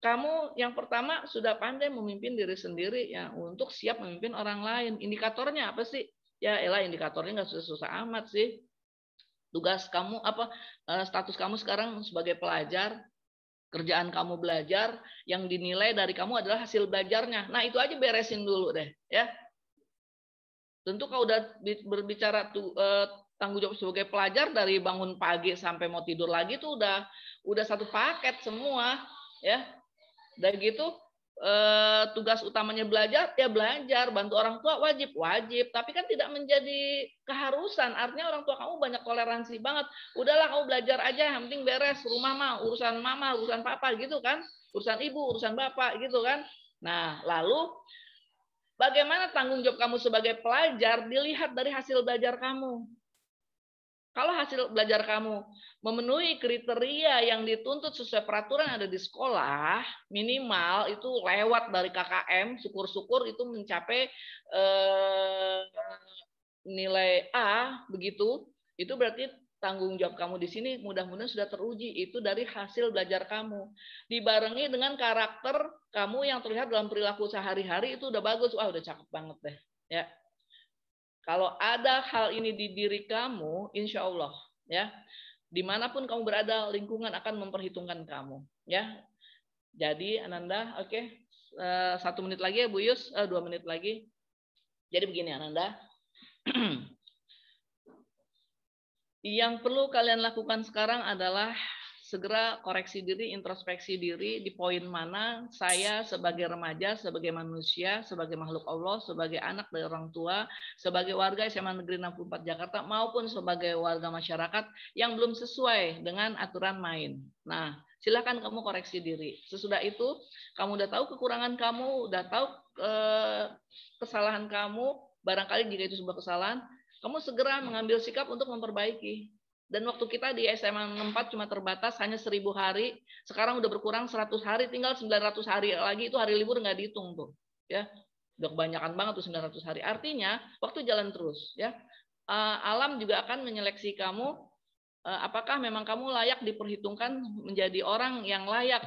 kamu yang pertama sudah pandai memimpin diri sendiri ya untuk siap memimpin orang lain. Indikatornya apa sih? Ya elah, indikatornya nggak susah-susah amat sih. Tugas kamu apa, status kamu sekarang sebagai pelajar, kerjaan kamu belajar, yang dinilai dari kamu adalah hasil belajarnya. Nah, itu aja beresin dulu deh ya. Tentu kalau udah berbicara tanggung jawab sebagai pelajar, dari bangun pagi sampai mau tidur lagi tuh udah satu paket semua ya. Dan gitu tugas utamanya belajar, ya belajar, bantu orang tua wajib, tapi kan tidak menjadi keharusan. Artinya orang tua kamu banyak toleransi banget. Udahlah kamu belajar aja, yang penting beres, rumah mah urusan mama, urusan papa gitu kan, urusan ibu, urusan bapak gitu kan. Nah, lalu bagaimana tanggung jawab kamu sebagai pelajar dilihat dari hasil belajar kamu. Kalau hasil belajar kamu memenuhi kriteria yang dituntut sesuai peraturan yang ada di sekolah, minimal itu lewat dari KKM, syukur-syukur itu mencapai nilai A, begitu, itu berarti tanggung jawab kamu di sini mudah-mudahan sudah teruji, itu dari hasil belajar kamu. Dibarengi dengan karakter kamu yang terlihat dalam perilaku sehari-hari, itu udah bagus, wah udah cakep banget deh. Ya. Kalau ada hal ini di diri kamu, insya Allah, ya, dimanapun kamu berada, lingkungan akan memperhitungkan kamu, ya. Jadi Ananda, oke, 1 menit lagi ya Bu Yus, 2 menit lagi. Jadi begini Ananda, yang perlu kalian lakukan sekarang adalah segera koreksi diri, introspeksi diri di poin mana saya sebagai remaja, sebagai manusia, sebagai makhluk Allah, sebagai anak dari orang tua, sebagai warga SMA Negeri 64 Jakarta, maupun sebagai warga masyarakat yang belum sesuai dengan aturan main. Nah, silakan kamu koreksi diri. Sesudah itu, kamu udah tahu kekurangan kamu, udah tahu kesalahan kamu, barangkali jika itu sebuah kesalahan, kamu segera mengambil sikap untuk memperbaiki. Dan waktu kita di SMA 64 cuma terbatas hanya 1000 hari, sekarang udah berkurang 100 hari, tinggal 900 hari lagi, itu hari libur nggak dihitung tuh, ya. Udah kebanyakan banget tuh 900 hari. Artinya waktu jalan terus, ya. Alam juga akan menyeleksi kamu, apakah memang kamu layak diperhitungkan menjadi orang yang layak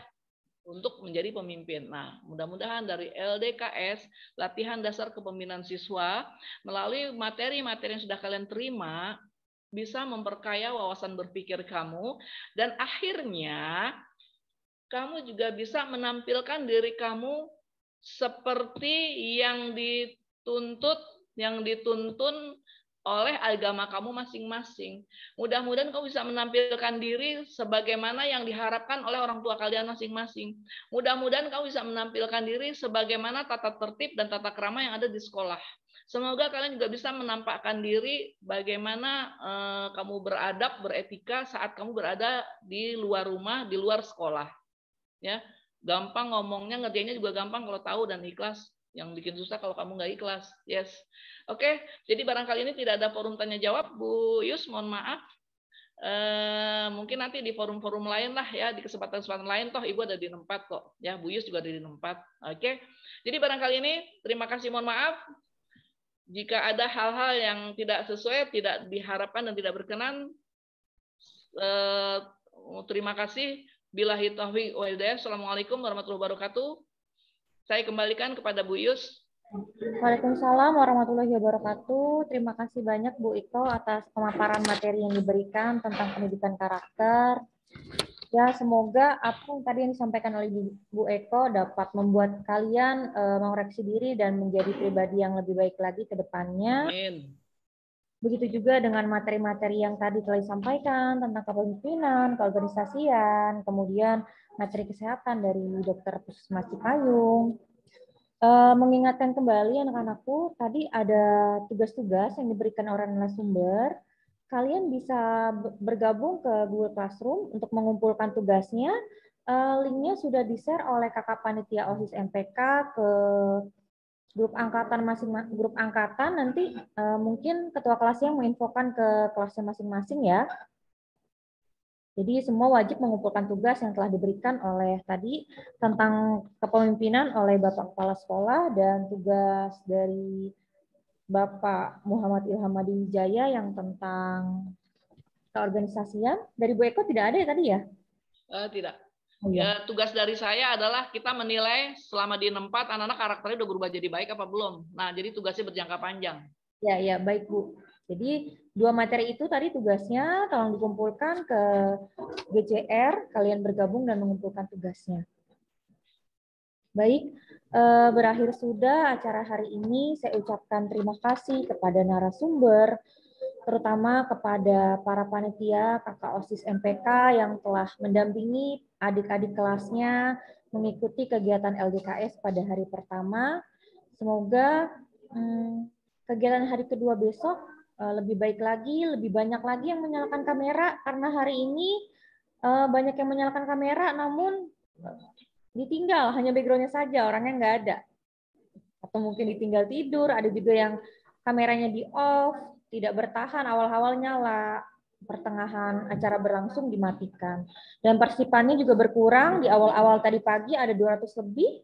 untuk menjadi pemimpin. Nah, mudah-mudahan dari LDKS, latihan dasar kepemimpinan siswa, melalui materi-materi yang sudah kalian terima, bisa memperkaya wawasan berpikir kamu, dan akhirnya kamu juga bisa menampilkan diri kamu seperti yang dituntun oleh agama kamu masing-masing. Mudah-mudahan kamu bisa menampilkan diri sebagaimana yang diharapkan oleh orang tua kalian masing-masing. Mudah-mudahan kamu bisa menampilkan diri sebagaimana tata tertib dan tata krama yang ada di sekolah. Semoga kalian juga bisa menampakkan diri bagaimana kamu beradab, beretika saat kamu berada di luar rumah, di luar sekolah. Ya, gampang ngomongnya, ngerjainnya juga gampang kalau tahu dan ikhlas. Yang bikin susah kalau kamu nggak ikhlas. Yes. Oke, jadi barangkali ini tidak ada forum tanya jawab, Bu Yus, mohon maaf. Mungkin nanti di forum-forum lain lah ya, di kesempatan-kesempatan lain, toh Ibu ada di 64 kok. Ya, Bu Yus juga ada di 64. Oke. Jadi barangkali ini terima kasih, mohon maaf. Jika ada hal-hal yang tidak sesuai, tidak diharapkan dan tidak berkenan, terima kasih. Billahi taufiq wal hidayah. Assalamualaikum warahmatullahi wabarakatuh. Saya kembalikan kepada Bu Yus. Waalaikumsalam warahmatullahi wabarakatuh. Terima kasih banyak Bu Iko atas pemaparan materi yang diberikan tentang pendidikan karakter. Ya, semoga apa yang tadi yang disampaikan oleh Bu Eko dapat membuat kalian mengoreksi diri dan menjadi pribadi yang lebih baik lagi ke depannya. Amin. Begitu juga dengan materi-materi yang tadi telah disampaikan tentang kepemimpinan, keorganisasian, kemudian materi kesehatan dari Dr. Puskesmas Cipayung. Mengingatkan kembali anak-anakku, tadi ada tugas-tugas yang diberikan oleh narasumber. Kalian bisa bergabung ke Google Classroom untuk mengumpulkan tugasnya. Linknya sudah di-share oleh kakak panitia OSIS MPK ke grup angkatan grup angkatan. Nanti mungkin ketua kelasnya menginfokan ke kelasnya masing-masing ya. Jadi semua wajib mengumpulkan tugas yang telah diberikan oleh tadi tentang kepemimpinan oleh Bapak Kepala Sekolah dan tugas dari Bapak Muhammad Ilham Hadi Wijaya yang tentang keorganisasian. Dari Bu Eko tidak ada ya tadi ya? Tidak. Oh, ya. Tugas dari saya adalah kita menilai selama di 64 anak-anak karakternya udah berubah jadi baik apa belum. Nah, jadi tugasnya berjangka panjang. Ya, baik Bu. Jadi 2 materi itu tadi tugasnya tolong dikumpulkan ke GCR, kalian bergabung dan mengumpulkan tugasnya. Baik, berakhir sudah acara hari ini. Saya ucapkan terima kasih kepada narasumber, terutama kepada para panitia kakak OSIS MPK yang telah mendampingi adik-adik kelasnya mengikuti kegiatan LDKS pada hari pertama. Semoga kegiatan hari kedua besok lebih baik lagi, lebih banyak lagi yang menyalakan kamera, karena hari ini banyak yang menyalakan kamera namun ditinggal, hanya background-nya saja, orangnya nggak ada. Atau mungkin ditinggal tidur, ada juga yang kameranya di off, tidak bertahan, awal-awal nyala, pertengahan acara berlangsung dimatikan. Dan partisipannya juga berkurang, di awal-awal tadi pagi ada 200 lebih,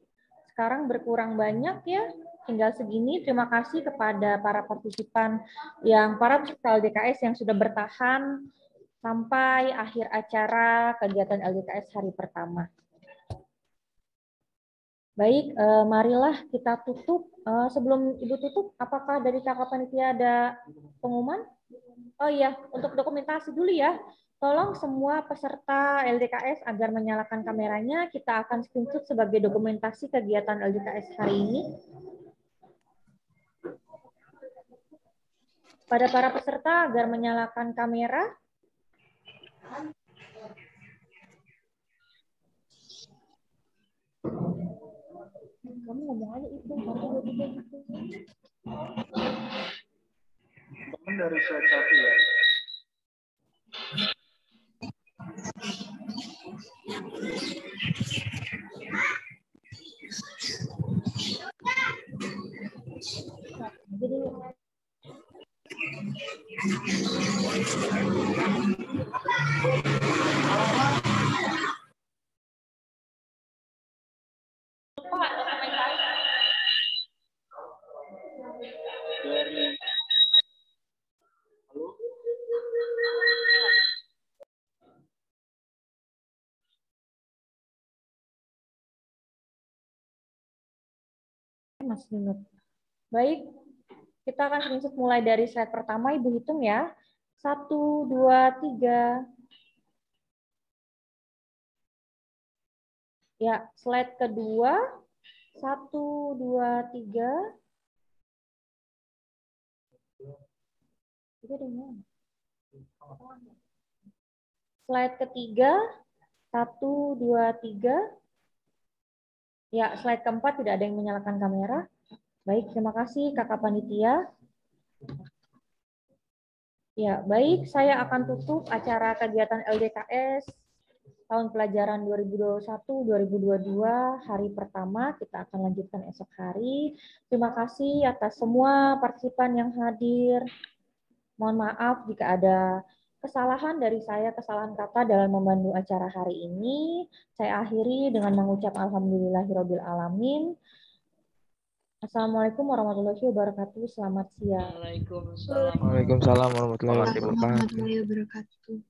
sekarang berkurang banyak ya, tinggal segini. Terima kasih kepada para partisipan para peserta LDKS yang sudah bertahan sampai akhir acara kegiatan LDKS hari pertama. Baik, marilah kita tutup. Sebelum Ibu tutup, apakah dari kakak panitia ada pengumuman? Oh iya, untuk dokumentasi dulu ya. Tolong semua peserta LDKS agar menyalakan kameranya. Kita akan screenshot sebagai dokumentasi kegiatan LDKS hari ini. Pada para peserta agar menyalakan kamera. Kamu ngomong aja itu, gitu. Teman dari slide 1 ya. Jadi masih ingat. Baik, kita akan screenshot mulai dari slide pertama. Ibu hitung ya. 1, 2, 3. Ya, slide kedua. 1, 2, 3. Slide ketiga. 1, 2, 3. Ya, slide keempat tidak ada yang menyalakan kamera. Baik, terima kasih kakak panitia. Ya, baik, saya akan tutup acara kegiatan LDKS tahun pelajaran 2021-2022 hari pertama. Kita akan lanjutkan esok hari. Terima kasih atas semua partisipan yang hadir. Mohon maaf jika ada kesalahan dari saya, kesalahan kata dalam memandu acara hari ini. Saya akhiri dengan mengucap alhamdulillahirabbil alamin. Assalamualaikum warahmatullahi wabarakatuh. Selamat siang. Waalaikumsalam warahmatullahi wabarakatuh.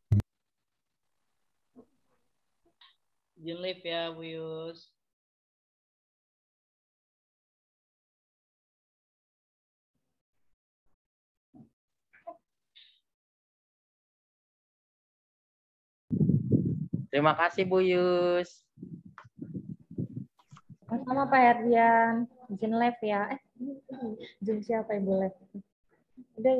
Izin live ya, Bu Yus. Terima kasih Bu Yus. Sama Pak Herdian. Izin live ya. Izin siapa Ibu live? Udah.